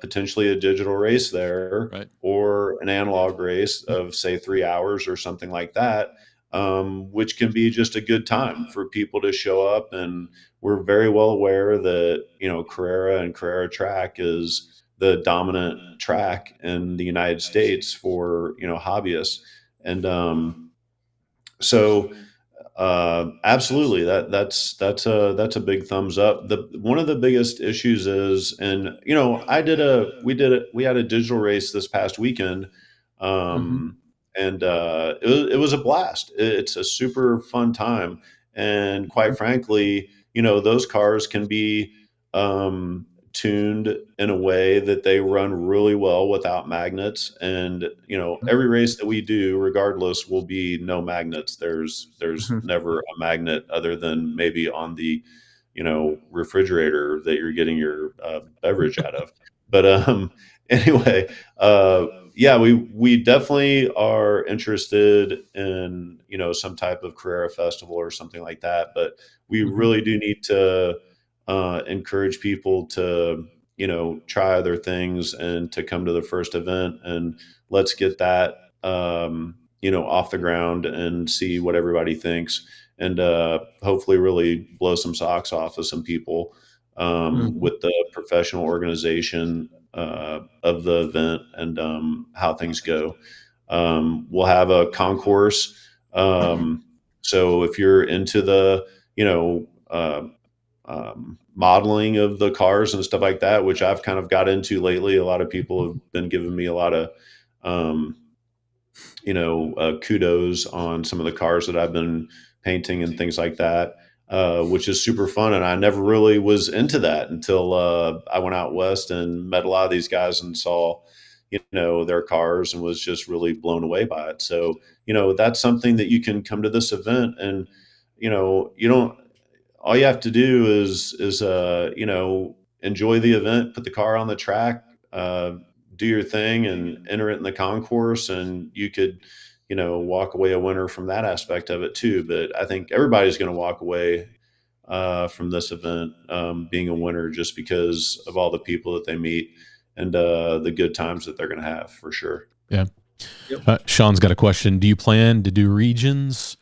Speaker 2: potentially a digital race there,
Speaker 1: Right.
Speaker 2: or an analog race of, say, 3 hours or something like that, which can be just a good time for people to show up. And we're very well aware that, Carrera and Carrera track is the dominant track in the United States for, hobbyists. And so absolutely, that's a big thumbs up. The One of the biggest issues is, and we had a digital race this past weekend, and it was a blast. It's a super fun time, and quite frankly, those cars can be tuned in a way that they run really well without magnets. And every race that we do, regardless, will be no magnets. There's never a magnet other than maybe on the refrigerator that you're getting your beverage out of. But anyway, yeah, we definitely are interested in some type of Carrera festival or something like that. But we really do need to encourage people to try other things and to come to the first event, and let's get that off the ground and see what everybody thinks, and hopefully really blow some socks off of some people with the professional organization of the event and how things go. We'll have a concourse. So if you're into the, modeling of the cars and stuff like that, which I've kind of got into lately, a lot of people have been giving me a lot of, um, kudos on some of the cars that I've been painting and things like that, which is super fun. And I never really was into that until I went out west and met a lot of these guys and saw, their cars and was just really blown away by it. So, that's something that you can come to this event and, you don't, all you have to do is enjoy the event, put the car on the track, do your thing, and enter it in the concourse, and you could walk away a winner from that aspect of it too. But I think everybody's going to walk away from this event being a winner just because of all the people that they meet and the good times that they're going to have, for sure.
Speaker 1: Yeah.
Speaker 3: Yep.
Speaker 1: Sean's got a question. Do you plan to do regions,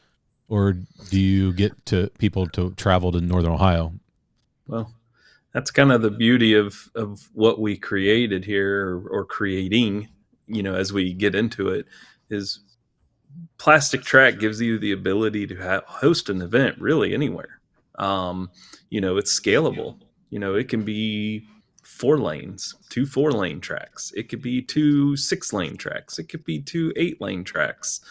Speaker 1: or do you get to people to travel to Northern Ohio?
Speaker 3: Well, that's kind of the beauty of what we created here, or creating, as we get into it, is Plastic Track gives you the ability to host an event really anywhere. It's scalable. It can be 4 lanes, 2 4-lane tracks. It could be 2 6-lane tracks. It could be 2 8-lane tracks.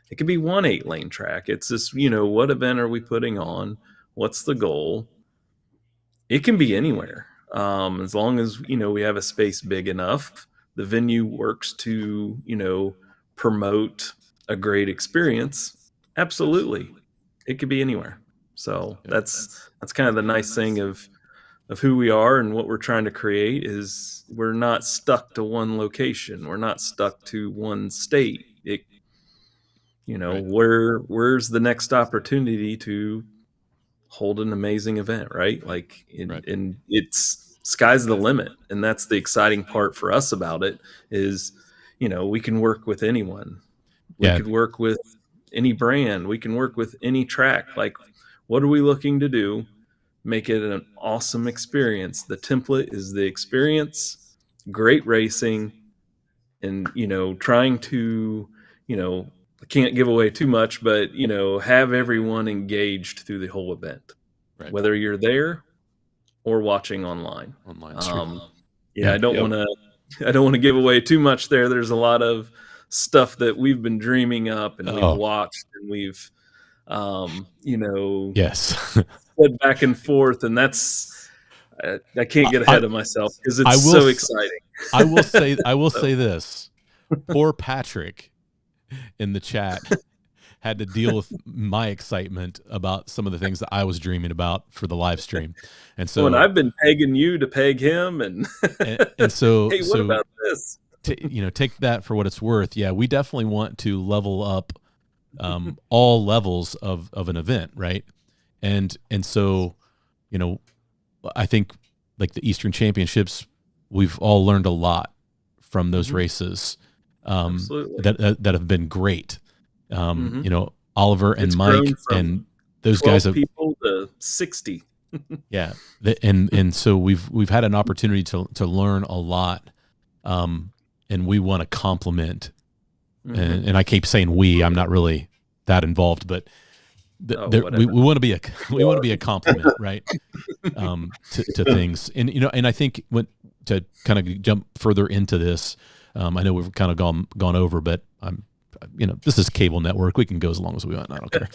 Speaker 3: It could be 1 8-lane track. It's just, what event are we putting on? What's the goal? It can be anywhere. As long as, we have a space big enough, the venue works to, promote a great experience. Absolutely. It could be anywhere. So that's kind of the nice thing of who we are and what we're trying to create is we're not stuck to one location. We're not stuck to one state. Where's the next opportunity to hold an amazing event, right? Like, and it's sky's the limit. And that's the exciting part for us about it is, we can work with anyone. We could work with any brand. We can work with any track. Like, what are we looking to do? Make it an awesome experience. The template is the experience, great racing, and, trying to, I can't give away too much, but, have everyone engaged through the whole event, whether you're there or watching online. I don't want to give away too much there. There's a lot of stuff that we've been dreaming up and we've watched and we've,
Speaker 1: yes,
Speaker 3: said back and forth, and that's I can't get ahead of myself because it's so exciting.
Speaker 1: I will say this. Poor Patrick in the chat had to deal with my excitement about some of the things that I was dreaming about for the live stream. And so
Speaker 3: and I've been pegging you to peg him and
Speaker 1: so
Speaker 3: hey, what about this?
Speaker 1: Take that for what it's worth. Yeah, we definitely want to level up all levels of an event, right? And so, I think like the Eastern Championships, we've all learned a lot from those races that have been great. Oliver and Mike and those guys have
Speaker 3: people to 60.
Speaker 1: Yeah, and so we've had an opportunity to learn a lot, and we want to compliment. And I keep saying we. I'm not really that involved, but we want to be a compliment, right? To things, and I think to kind of jump further into this, I know we've kind of gone over, but this is cable network. We can go as long as we want. I don't care.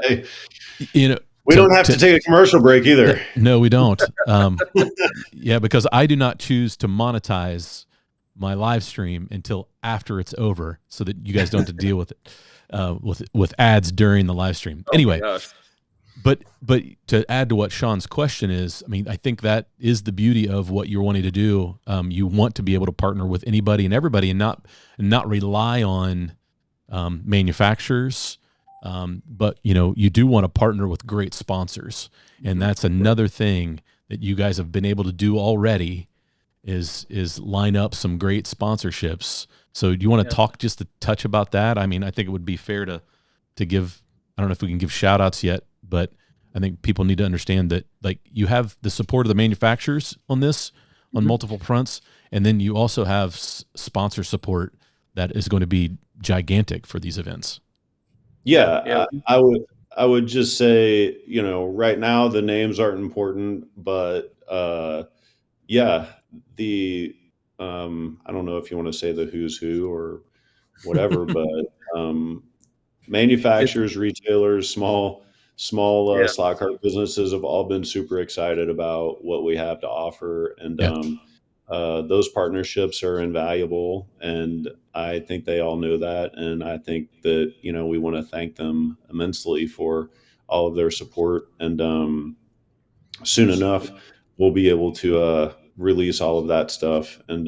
Speaker 2: Right. We don't have to take a commercial break either.
Speaker 1: No, we don't. Yeah, because I do not choose to monetize my live stream until after it's over, so that you guys don't have to deal with it with ads during the live stream. Anyway, but to add to what Sean's question is, I mean, I think that is the beauty of what you're wanting to do. You want to be able to partner with anybody and everybody, and not rely on manufacturers. But you do want to partner with great sponsors, and that's another thing that you guys have been able to do already. is line up some great sponsorships. So do you want to talk just a touch about that? I mean, I think it would be fair to give, I don't know if we can give shout outs yet, but I think people need to understand that like you have the support of the manufacturers on this on multiple fronts, and then you also have sponsor support that is going to be gigantic for these events.
Speaker 2: Yeah, I would just say, right now the names aren't important, but yeah, the I don't know if you want to say the who's who or whatever, but manufacturers, retailers, small slot cart businesses have all been super excited about what we have to offer, and those partnerships are invaluable, and I think they all know that, and I think that we want to thank them immensely for all of their support, and soon enough we'll be able to release all of that stuff, and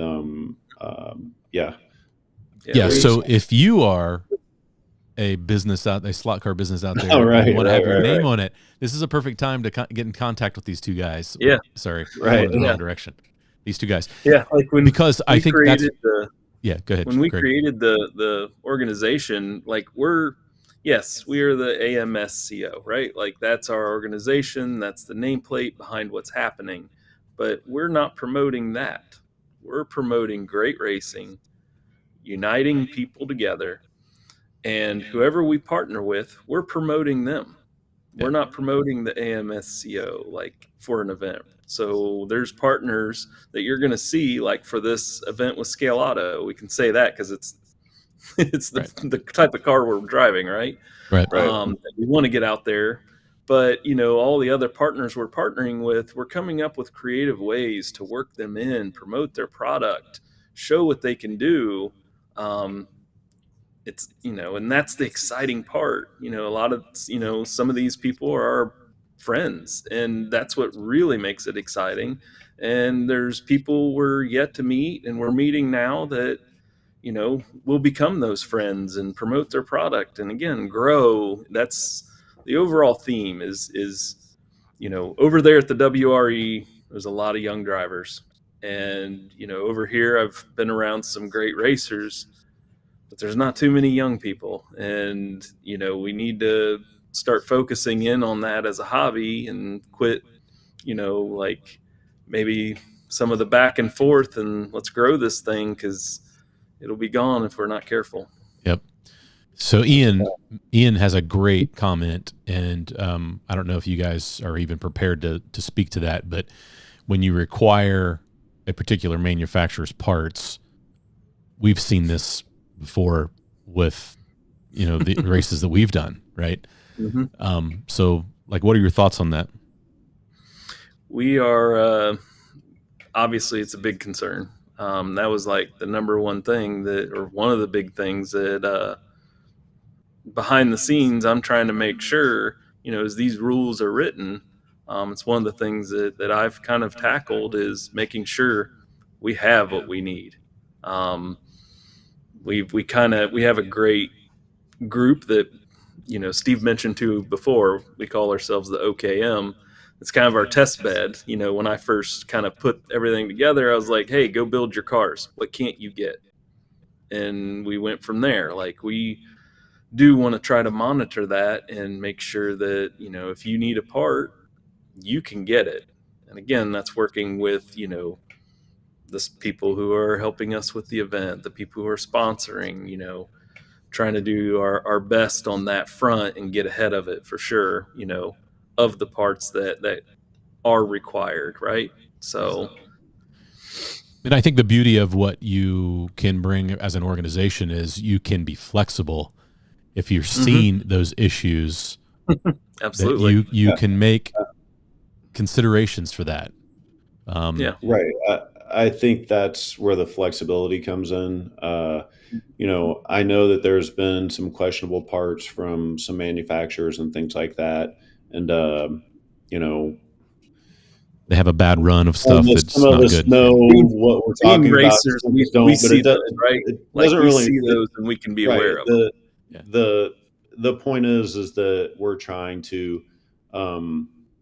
Speaker 1: so if you are a slot car business out there,
Speaker 2: and
Speaker 1: you want to have your name on it, this is a perfect time to get in contact with these two guys.
Speaker 3: Yeah.
Speaker 1: Sorry, I'm going in the wrong direction. These two guys.
Speaker 3: Yeah, like
Speaker 1: because I think that's
Speaker 3: go ahead. When we created the organization, like we are the AMSCO, right? Like that's our organization, that's the nameplate behind what's happening. But we're not promoting that. We're promoting great racing, uniting people together, and whoever we partner with, we're promoting them. We're not promoting the AMSCO like for an event. So there's partners that you're going to see, like for this event with Scale Auto. We can say that because it's the type of car we're driving, right?
Speaker 1: Right.
Speaker 3: We want to get out there, but all the other partners we're partnering with, we're coming up with creative ways to work them in, promote their product, show what they can do. It's and that's the exciting part. A lot of some of these people are our friends, and that's what really makes it exciting. And there's people we're yet to meet, and we're meeting now that will become those friends and promote their product, and again grow. That's the overall theme. Is over there at the WRE, there's a lot of young drivers, and over here I've been around some great racers, but there's not too many young people, and we need to start focusing in on that as a hobby and quit like maybe some of the back and forth, and let's grow this thing because it'll be gone if we're not careful.
Speaker 1: Yep. So Ian has a great comment, and I don't know if you guys are even prepared to speak to that, but when you require a particular manufacturer's parts, we've seen this before with the races that we've done, right? So like, what are your thoughts on that?
Speaker 3: We are obviously it's a big concern. That was like the number one thing or one of the big things that behind the scenes I'm trying to make sure as these rules are written, it's one of the things that I've kind of tackled is making sure we have what we need. We have a great group that Steve mentioned too before. We call ourselves the OKM. It's kind of our test bed. When I first kind of put everything together, I was like, hey, go build your cars. What can't you get? And we went from there. Like, we do want to try to monitor that and make sure that if you need a part, you can get it. And again, that's working with the people who are helping us with the event, the people who are sponsoring, trying to do our best on that front and get ahead of it for sure, of the parts that are required, right? So,
Speaker 1: and I think the beauty of what you can bring as an organization is you can be flexible. If you're seeing those issues,
Speaker 3: absolutely,
Speaker 1: that you can make considerations for that.
Speaker 2: Right. I think that's where the flexibility comes in. I know that there's been some questionable parts from some manufacturers and things like that. And,
Speaker 1: they have a bad run of stuff that's
Speaker 2: some of
Speaker 1: not
Speaker 2: us
Speaker 1: good.
Speaker 2: know what we're talking
Speaker 3: racers,
Speaker 2: about.
Speaker 3: we see those, right?
Speaker 2: Like, we
Speaker 3: see those and we can be aware of them.
Speaker 2: The point is that we're trying to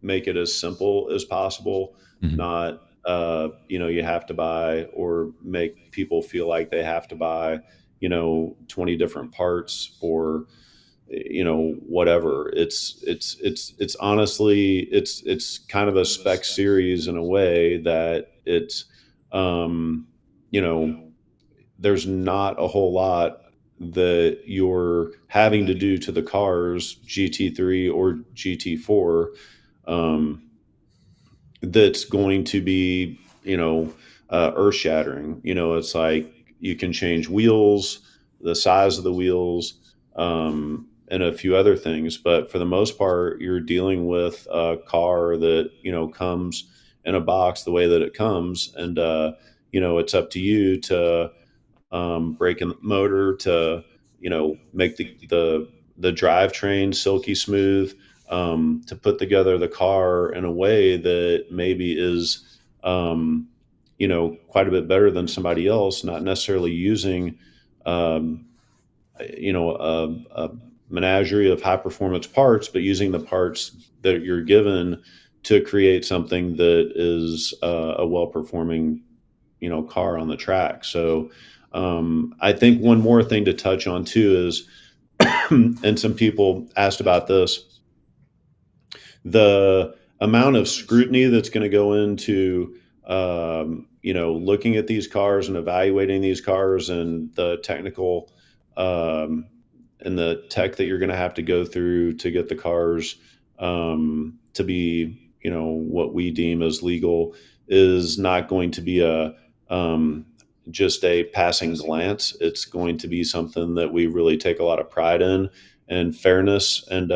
Speaker 2: make it as simple as possible, not you have to buy or make people feel like they have to buy, 20 different parts for, whatever. It's honestly, it's kind of a spec series in a way that it's, um, you know, there's not a whole lot that you're having to do to the cars, GT3 or GT4, um, that's going to be, earth shattering. It's like you can change wheels, the size of the wheels, and a few other things. But for the most part, you're dealing with a car that, comes in a box the way that it comes. And, it's up to you to, break in the motor to, make the drivetrain silky smooth, to put together the car in a way that maybe is, quite a bit better than somebody else, not necessarily using, um, a menagerie of high performance parts, but using the parts that you're given to create something that is a well performing, car on the track. So, I think one more thing to touch on too is, and some people asked about this, the amount of scrutiny that's going to go into, looking at these cars and evaluating these cars, and the technical, um, and the tech that you're going to have to go through to get the cars, to be, what we deem as legal, is not going to be um, just a passing glance. It's going to be something that we really take a lot of pride in, and fairness, and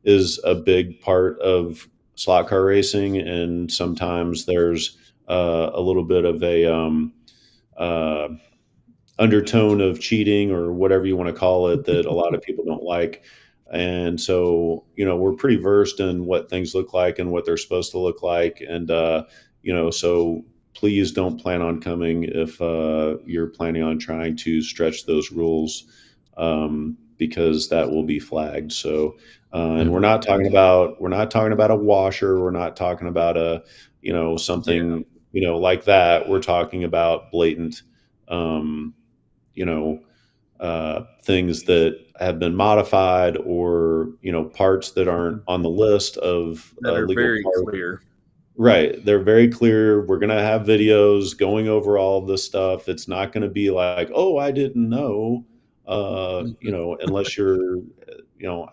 Speaker 2: is a big part of slot car racing. And sometimes there's a little bit of a, uh, undertone of cheating or whatever you want to call it that a lot of people don't like. And so, we're pretty versed in what things look like and what they're supposed to look like. And, so please don't plan on coming if you're planning on trying to stretch those rules, because that will be flagged. So, and we're not talking about a washer. We're not talking about a, something, like that. We're talking about blatant, um, you know, things that have been modified, or, parts that aren't on the list of
Speaker 3: that are
Speaker 2: legal
Speaker 3: very
Speaker 2: parts.
Speaker 3: clear.
Speaker 2: Right. They're very clear. We're going to have videos going over all of this stuff. It's not going to be like, oh, I didn't know,
Speaker 3: Mhm.
Speaker 2: unless you're,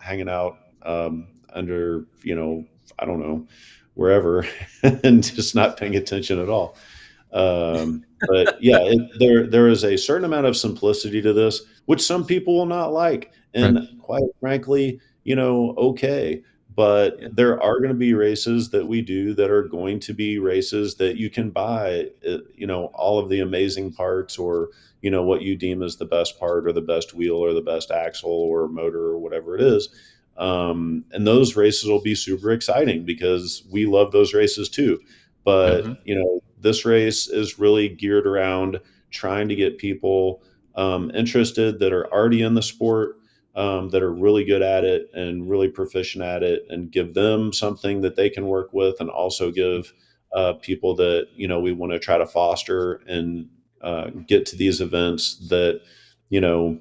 Speaker 2: hanging out, under, I don't know, wherever, and just not paying attention at all. But yeah, there is a certain amount of simplicity to this, which some people will not like,
Speaker 1: Right.
Speaker 2: and quite frankly, okay. But
Speaker 3: Yeah.
Speaker 2: there are going to be races that we do that are going to be races that you can buy, all of the amazing parts, or, what you deem as the best part, or the best wheel, or the best axle or motor, or whatever it is. And those races will be super exciting because we love those races too.
Speaker 1: Yep.
Speaker 2: But, this race is really geared around trying to get people, interested, that are already in the sport, that are really good at it and really proficient at it, and give them something that they can work with, and also give people that, we want to try to foster and get to these events, that, you know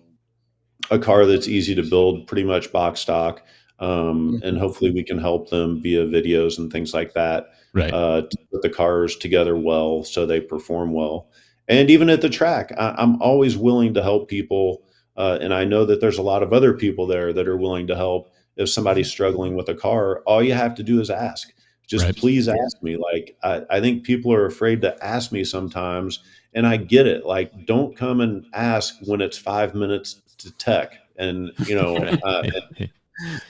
Speaker 2: a car that's easy to build, pretty much box stock. And
Speaker 3: Mhm.
Speaker 2: hopefully we can help them via videos and things like that,
Speaker 1: Right.
Speaker 2: to put the cars together well so they perform well. And even at the track, I'm always willing to help people. And I know that there's a lot of other people there that are willing to help. If somebody's struggling with a car, all you have to do is ask. Just
Speaker 1: Right.
Speaker 2: please
Speaker 3: Yeah.
Speaker 2: ask me. Like, I think people are afraid to ask me sometimes, and I get it. Like, don't come and ask when it's 5 minutes to tech, and
Speaker 1: Right.
Speaker 2: and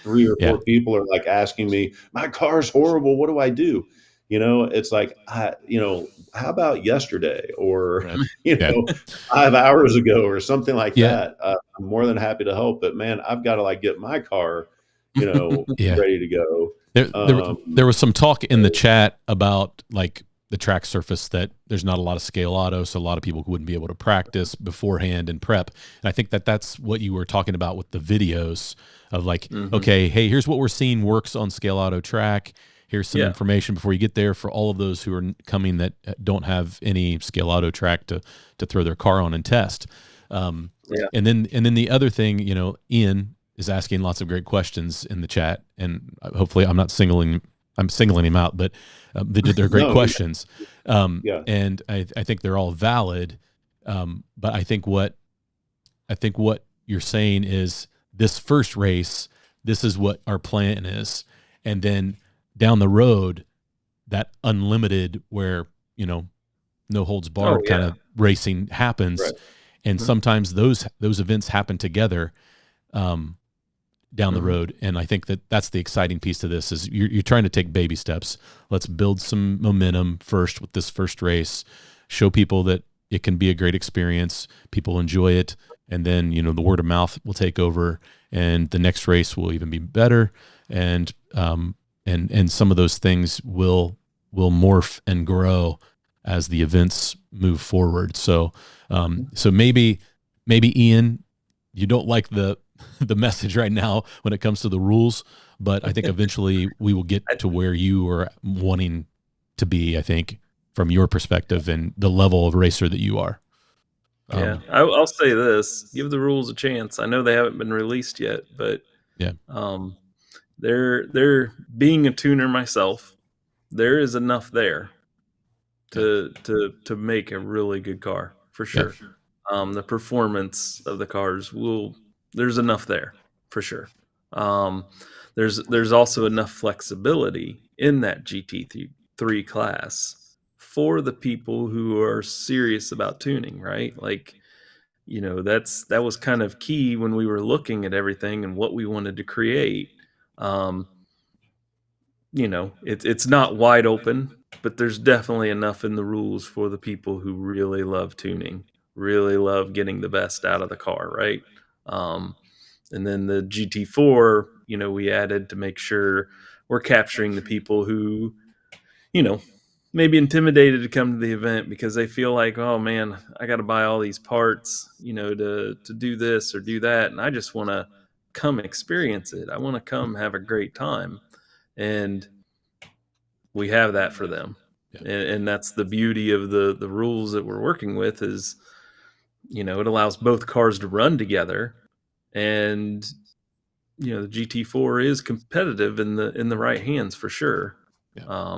Speaker 2: three or
Speaker 1: Yeah.
Speaker 2: four people are like asking me, my car's horrible, what do I do? It's like, how about yesterday, or
Speaker 1: Right.
Speaker 2: you
Speaker 1: Yeah.
Speaker 2: know 5 hours ago, or something like
Speaker 1: Yeah.
Speaker 2: that. I'm more than happy to help, but man, I've got to like get my car,
Speaker 1: Yeah.
Speaker 2: ready to go.
Speaker 1: There was some talk in the chat about like the track surface, that there's not a lot of scale auto, so a lot of people wouldn't be able to practice beforehand and prep. And I think that that's what you were talking about with the videos of like,
Speaker 3: Mhm.
Speaker 1: okay, hey, here's what we're seeing works on scale auto track. here's some
Speaker 3: Yeah.
Speaker 1: information before you get there for all of those who are coming that don't have any scale auto track to throw their car on and test.
Speaker 3: Yeah.
Speaker 1: And then the other thing, Ian is asking lots of great questions in the chat, and hopefully I'm singling him out, but they're great
Speaker 2: No,
Speaker 1: questions.
Speaker 2: yeah,
Speaker 1: And I think they're all valid. But I think what you're saying is, this first race, this is what our plan is. And then down the road, that unlimited, where, no holds
Speaker 3: Oh
Speaker 1: barred kind
Speaker 3: yeah.
Speaker 1: of racing happens.
Speaker 2: right.
Speaker 1: And sometimes those events happen together, down the road. And I think that's the exciting piece to this, is you're trying to take baby steps. Let's build some momentum first with this first race, show people that it can be a great experience. People enjoy it. And then, the word of mouth will take over, and the next race will even be better. And some of those things will morph and grow as the events move forward. So maybe Ian, you don't like the message right now when it comes to the rules, but I think eventually we will get to where you are wanting to be, I think, from your perspective and the level of racer that you are.
Speaker 3: Yeah, I'll say this: give the rules a chance. I know they haven't been released yet, but
Speaker 1: Yeah.
Speaker 3: They're being a tuner myself. There is enough there to make a really good car for sure. The performance of the cars there's enough there for sure. There's also enough flexibility in that GT3 class for the people who are serious about tuning, right? Like, that was kind of key when we were looking at everything and what we wanted to create. It's not wide open, but there's definitely enough in the rules for the people who really love tuning, really love getting the best out of the car, right? And then the GT4, we added to make sure we're capturing the people who, maybe intimidated to come to the event because they feel like, oh man, I got to buy all these parts, to do this or do that, and I just want to come experience it. I want to come have a great time, and we have that for them.
Speaker 1: Yeah.
Speaker 3: And that's the beauty of the rules that we're working with is, it allows both cars to run together, and the GT4 is competitive in the right hands for sure.
Speaker 1: Yeah.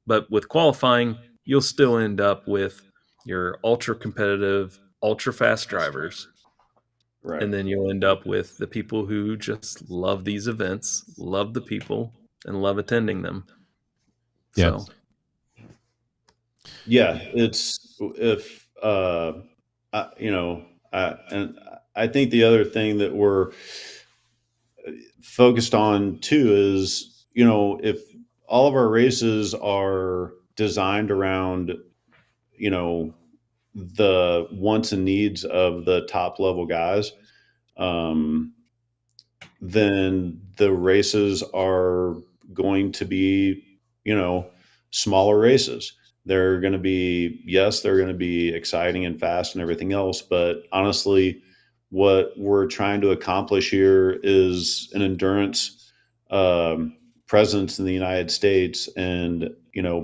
Speaker 3: But with qualifying, you'll still end up with your ultra competitive, ultra fast drivers.
Speaker 2: Right.
Speaker 3: And then you'll end up with the people who just love these events, love the people, and love attending them.
Speaker 1: Yeah.
Speaker 3: So,
Speaker 2: Yeah, it's if and I think the other thing that we're focused on too is, if all of our races are designed around, the wants and needs of the top level guys, then the races are going to be, smaller races. They're going to be, yes, they're going to be exciting and fast and everything else. But honestly, what we're trying to accomplish here is an endurance presence in the United States. And,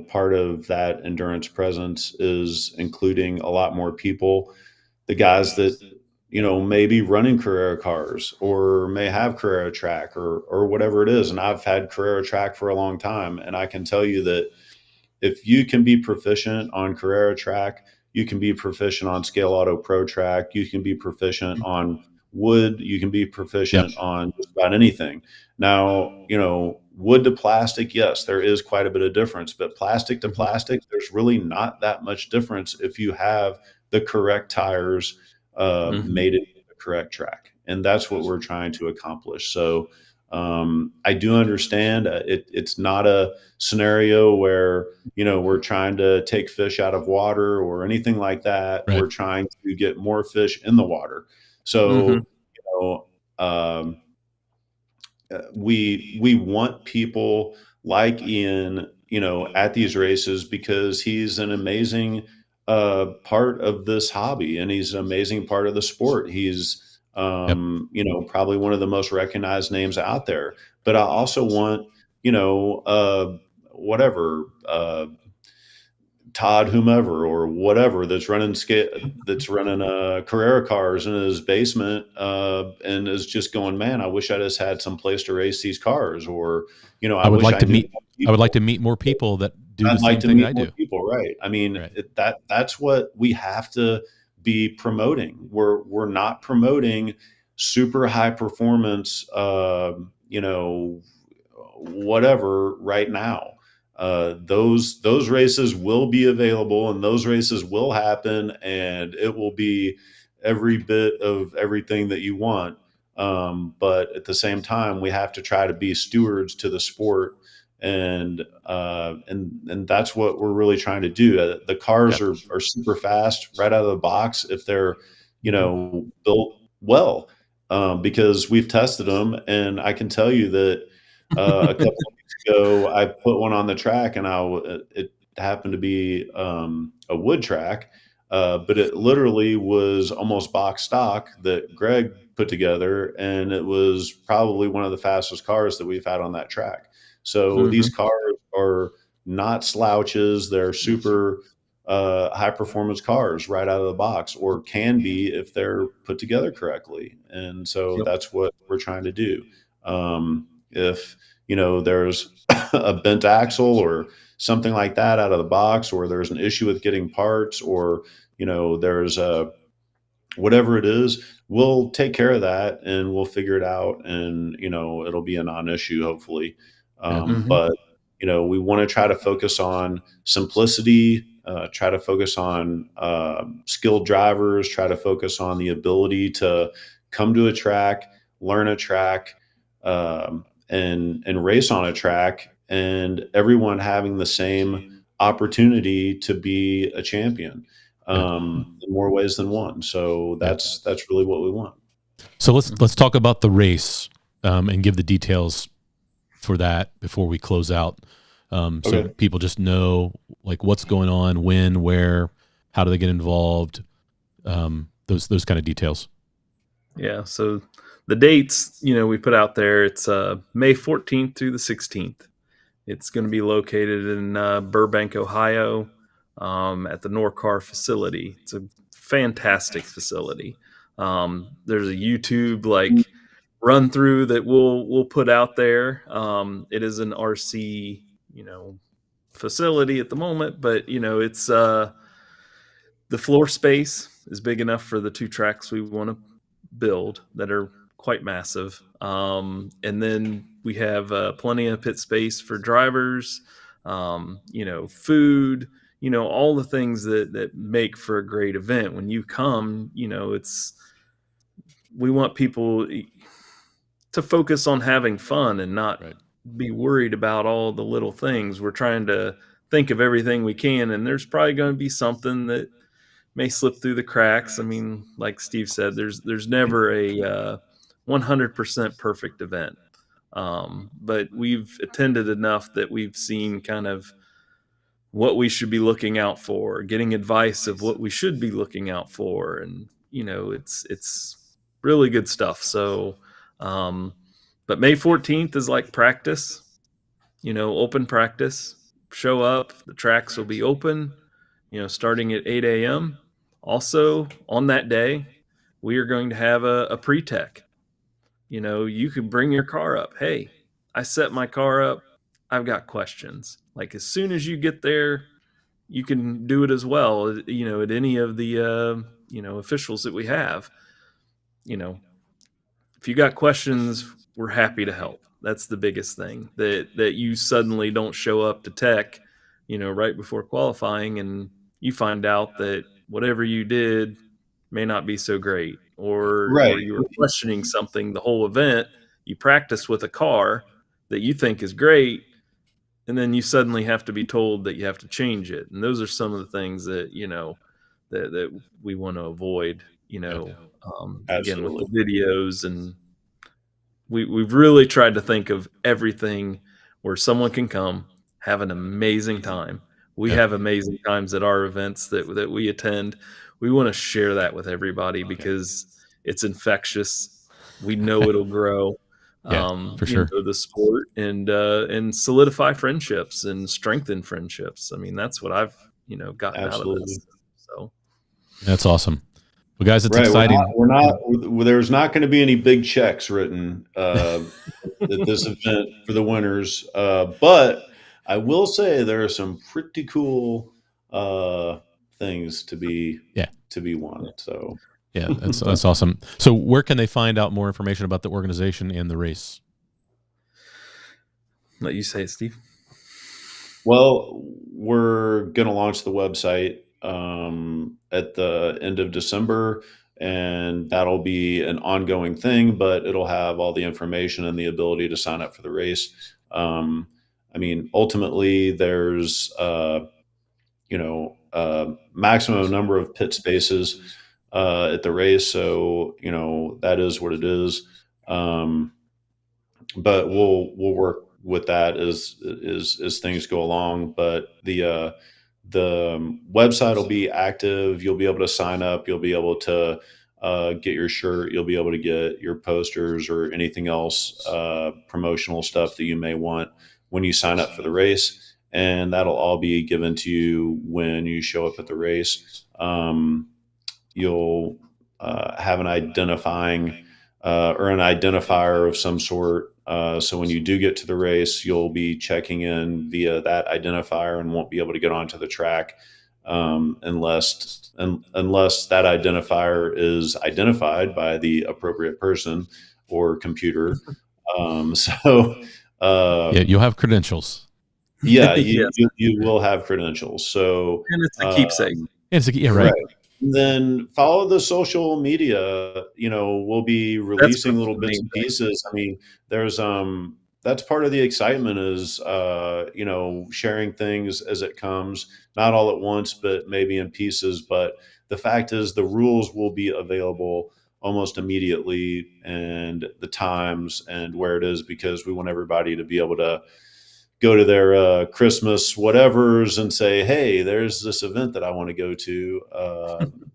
Speaker 2: part of that endurance presence is including a lot more people, the guys that, may be running Carrera cars or may have Carrera track or whatever it is. And I've had Carrera track for a long time. And I can tell you that if you can be proficient on Carrera track, you can be proficient on Scale Auto Pro track, you can be proficient on wood, you can be proficient on just about anything. Now, wood to plastic, yes, there is quite a bit of difference, but plastic to plastic, there's really not that much difference if you have the correct tires made it the correct track. And that's what we're trying to accomplish. So I do understand it's not a scenario where, we're trying to take fish out of water or anything like that.
Speaker 1: Right.
Speaker 2: We're trying to get more fish in the water. So, we want people like Ian, at these races because he's an amazing part of this hobby and he's an amazing part of the sport. He's probably one of the most recognized names out there. But I also want, whatever, Todd whomever or whatever that's running Carrera cars in his basement, and is just going, man, I wish I just had some place to race these cars, or
Speaker 1: I
Speaker 2: I
Speaker 1: would
Speaker 2: wish
Speaker 1: like
Speaker 2: I
Speaker 1: to
Speaker 2: knew
Speaker 1: meet.
Speaker 2: more
Speaker 1: I would like
Speaker 2: people.
Speaker 1: to meet more people that do the
Speaker 2: I'd like
Speaker 1: same
Speaker 2: to
Speaker 1: thing that
Speaker 2: meet
Speaker 1: I
Speaker 2: more
Speaker 1: do.
Speaker 2: people, right? I mean,
Speaker 1: Right.
Speaker 2: that's what we have to be promoting. We're not promoting super high performance, whatever right now. Those races will be available, and those races will happen, and it will be every bit of everything that you want. But at the same time, we have to try to be stewards to the sport, and that's what we're really trying to do. The
Speaker 1: Yeah.
Speaker 2: cars are super fast right out of the box if they're
Speaker 3: Mhm.
Speaker 2: built well, because we've tested them, and I can tell you that a couple of weeks ago I put one on the track, and it happened to be a wood track, but it literally was almost box stock that Greg put together, and it was probably one of the fastest cars that we've had on that track. So these
Speaker 3: Mhm.
Speaker 2: cars are not slouches; they're super high performance cars right out of the box, or can be if they're put together correctly. And so
Speaker 3: Yep.
Speaker 2: that's what we're trying to do. If there's a bent axle or something like that out of the box, or there's an issue with getting parts, or there's a whatever it is, we'll take care of that and we'll figure it out, and it'll be a non-issue hopefully.
Speaker 1: Yeah.
Speaker 3: Mhm.
Speaker 2: But we want to try to focus on simplicity, try to focus on skilled drivers, try to focus on the ability to come to a track, learn a track, and race on a track, and everyone having the same opportunity to be a champion,
Speaker 1: Yeah.
Speaker 2: in more ways than one. So
Speaker 1: Yeah.
Speaker 2: that's really what we want.
Speaker 1: So let's
Speaker 3: Mhm.
Speaker 1: talk about the race, and give the details for that before we close out. So
Speaker 2: Okay.
Speaker 1: people just know like what's going on, when, where, how do they get involved, those kind of details.
Speaker 3: Yeah. So the dates, we put out there. It's May 14th through the 16th. It's going to be located in Burbank, Ohio, at the Norcar facility. It's a fantastic facility. There's a YouTube run through that we'll put out there. It is an RC, facility at the moment, but it's the floor space is big enough for the two tracks we want to build that are quite massive. And then we have plenty of pit space for drivers, food, all the things that make for a great event. When you come, we want people to focus on having fun and not
Speaker 1: Right.
Speaker 3: be worried about all the little things. We're trying to think of everything we can, and there's probably going to be something that may slip through the cracks. I mean, like Steve said, there's never a 100% perfect event, but we've attended enough that we've seen kind of what we should be looking out for, getting advice of what we should be looking out for, and it's really good stuff. So, um, but May 14th is like practice, open practice. Show up, the tracks will be open, starting at 8 a.m. Also, on that day, we are going to have a pre-tech. You can bring your car up. Hey, I set my car up. I've got questions. Like as soon as you get there, you can do it as well. At any of the officials that we have. You know, if you got questions, we're happy to help. That's the biggest thing. That you suddenly don't show up to tech, right before qualifying, and you find out that whatever you did may not be so great, or
Speaker 2: Right.
Speaker 3: you were questioning something the whole event. You practice with a car that you think is great, and then you suddenly have to be told that you have to change it. And those are some of the things that that we want to avoid.
Speaker 1: Yeah.
Speaker 3: Again, with the
Speaker 2: Absolutely.
Speaker 3: videos, and we've really tried to think of everything where someone can come, have an amazing time. We
Speaker 1: Yeah.
Speaker 3: have amazing times at our events that we attend. We want to share that with everybody because it's infectious. We know it'll grow.
Speaker 1: For sure.
Speaker 3: The sport and solidify friendships and strengthen friendships. I mean, that's what I've, gotten out of this. So
Speaker 1: that's awesome. Well, guys, it's
Speaker 2: right.
Speaker 1: exciting.
Speaker 2: There's not going to be any big checks written at this event for the winners. But I will say there are some pretty cool things to be won. So
Speaker 1: yeah, that's awesome. So where can they find out more information about the organization and the race?
Speaker 3: Let you say it, Steve.
Speaker 2: Well, we're going to launch the website at the end of December, and that'll be an ongoing thing, but it'll have all the information and the ability to sign up for the race. I mean, ultimately, there's maximum number of pit spaces at the race, so that is what it is. But we'll work with that as things go along. But the website will be active. You'll be able to sign up. You'll be able to get your shirt. You'll be able to get your posters or anything else, promotional stuff that you may want when you sign up for the race. And that'll all be given to you when you show up at the race. You'll have an identifying or an identifier of some sort. So when you do get to the race, you'll be checking in via that identifier and won't be able to get onto the track unless that identifier is identified by the appropriate person or computer.
Speaker 1: You'll have credentials.
Speaker 2: Yeah, you will have credentials. So
Speaker 3: and it's a keepsake.
Speaker 1: Right.
Speaker 2: Then follow the social media. We'll be releasing little bits and pieces. I mean, there's that's part of the excitement is sharing things as it comes, not all at once, but maybe in pieces. But the fact is, the rules will be available almost immediately, and the times and where it is, because we want everybody to be able to go to their Christmas whatevers and say, hey, there's this event that I want to go to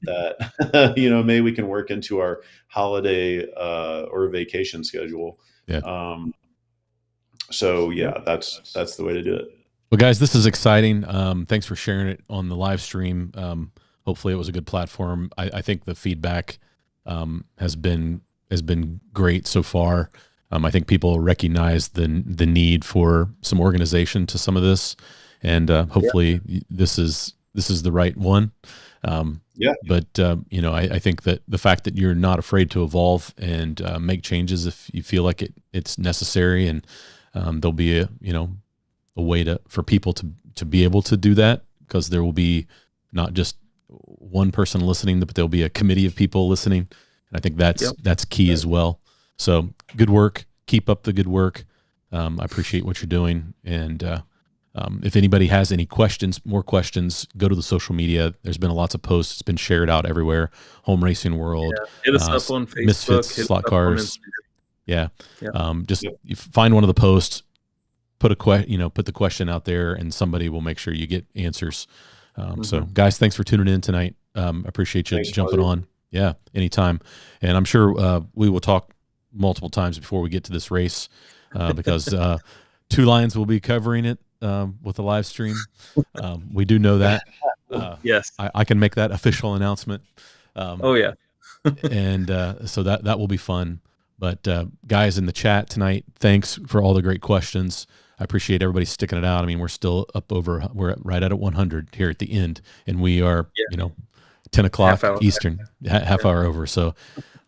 Speaker 2: that, maybe we can work into our holiday or vacation schedule.
Speaker 1: Yeah.
Speaker 2: So yeah, that's the way to do it.
Speaker 1: Well, guys, this is exciting. Thanks for sharing it on the live stream. Hopefully it was a good platform. I think the feedback has been great so far. I think people recognize the need for some organization to some of this, and hopefully this is the right one. But I think that the fact that you're not afraid to evolve and make changes if you feel like it's necessary, and there'll be a way for people to be able to do that, because there will be not just one person listening, but there'll be a committee of people listening, and I think that's key as well. So good work. Keep up the good work. I appreciate what you're doing. And if anybody has any more questions, go to the social media. There's been lots of posts. It's been shared out everywhere. Home Racing World.
Speaker 3: Hit us up on Facebook.
Speaker 1: Misfits, Slot Cars. Just you find one of the posts, put the question out there, and somebody will make sure you get answers. So guys, thanks for tuning in tonight. Appreciate you jumping on. Yeah, anytime. And I'm sure we will talk multiple times before we get to this race, because Two Lions will be covering it with a live stream. We do know that.
Speaker 3: Yes,
Speaker 1: I can make that official announcement. And so that will be fun. But guys in the chat tonight, thanks for all the great questions. I appreciate everybody sticking it out. I mean, we're still we're right at 100 here at the end, and we are 10 o'clock Eastern, half hour over. So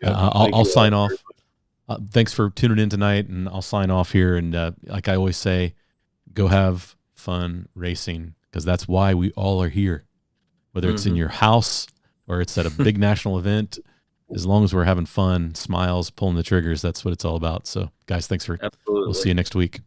Speaker 1: I'll sign off. Thanks for tuning in tonight, and I'll sign off here. And like I always say, go have fun racing, because that's why we all are here. Whether it's in your house or it's at a big national event, as long as we're having fun, smiles, pulling the triggers, that's what it's all about. So, guys, thanks for.
Speaker 3: Absolutely.
Speaker 1: We'll see you next week.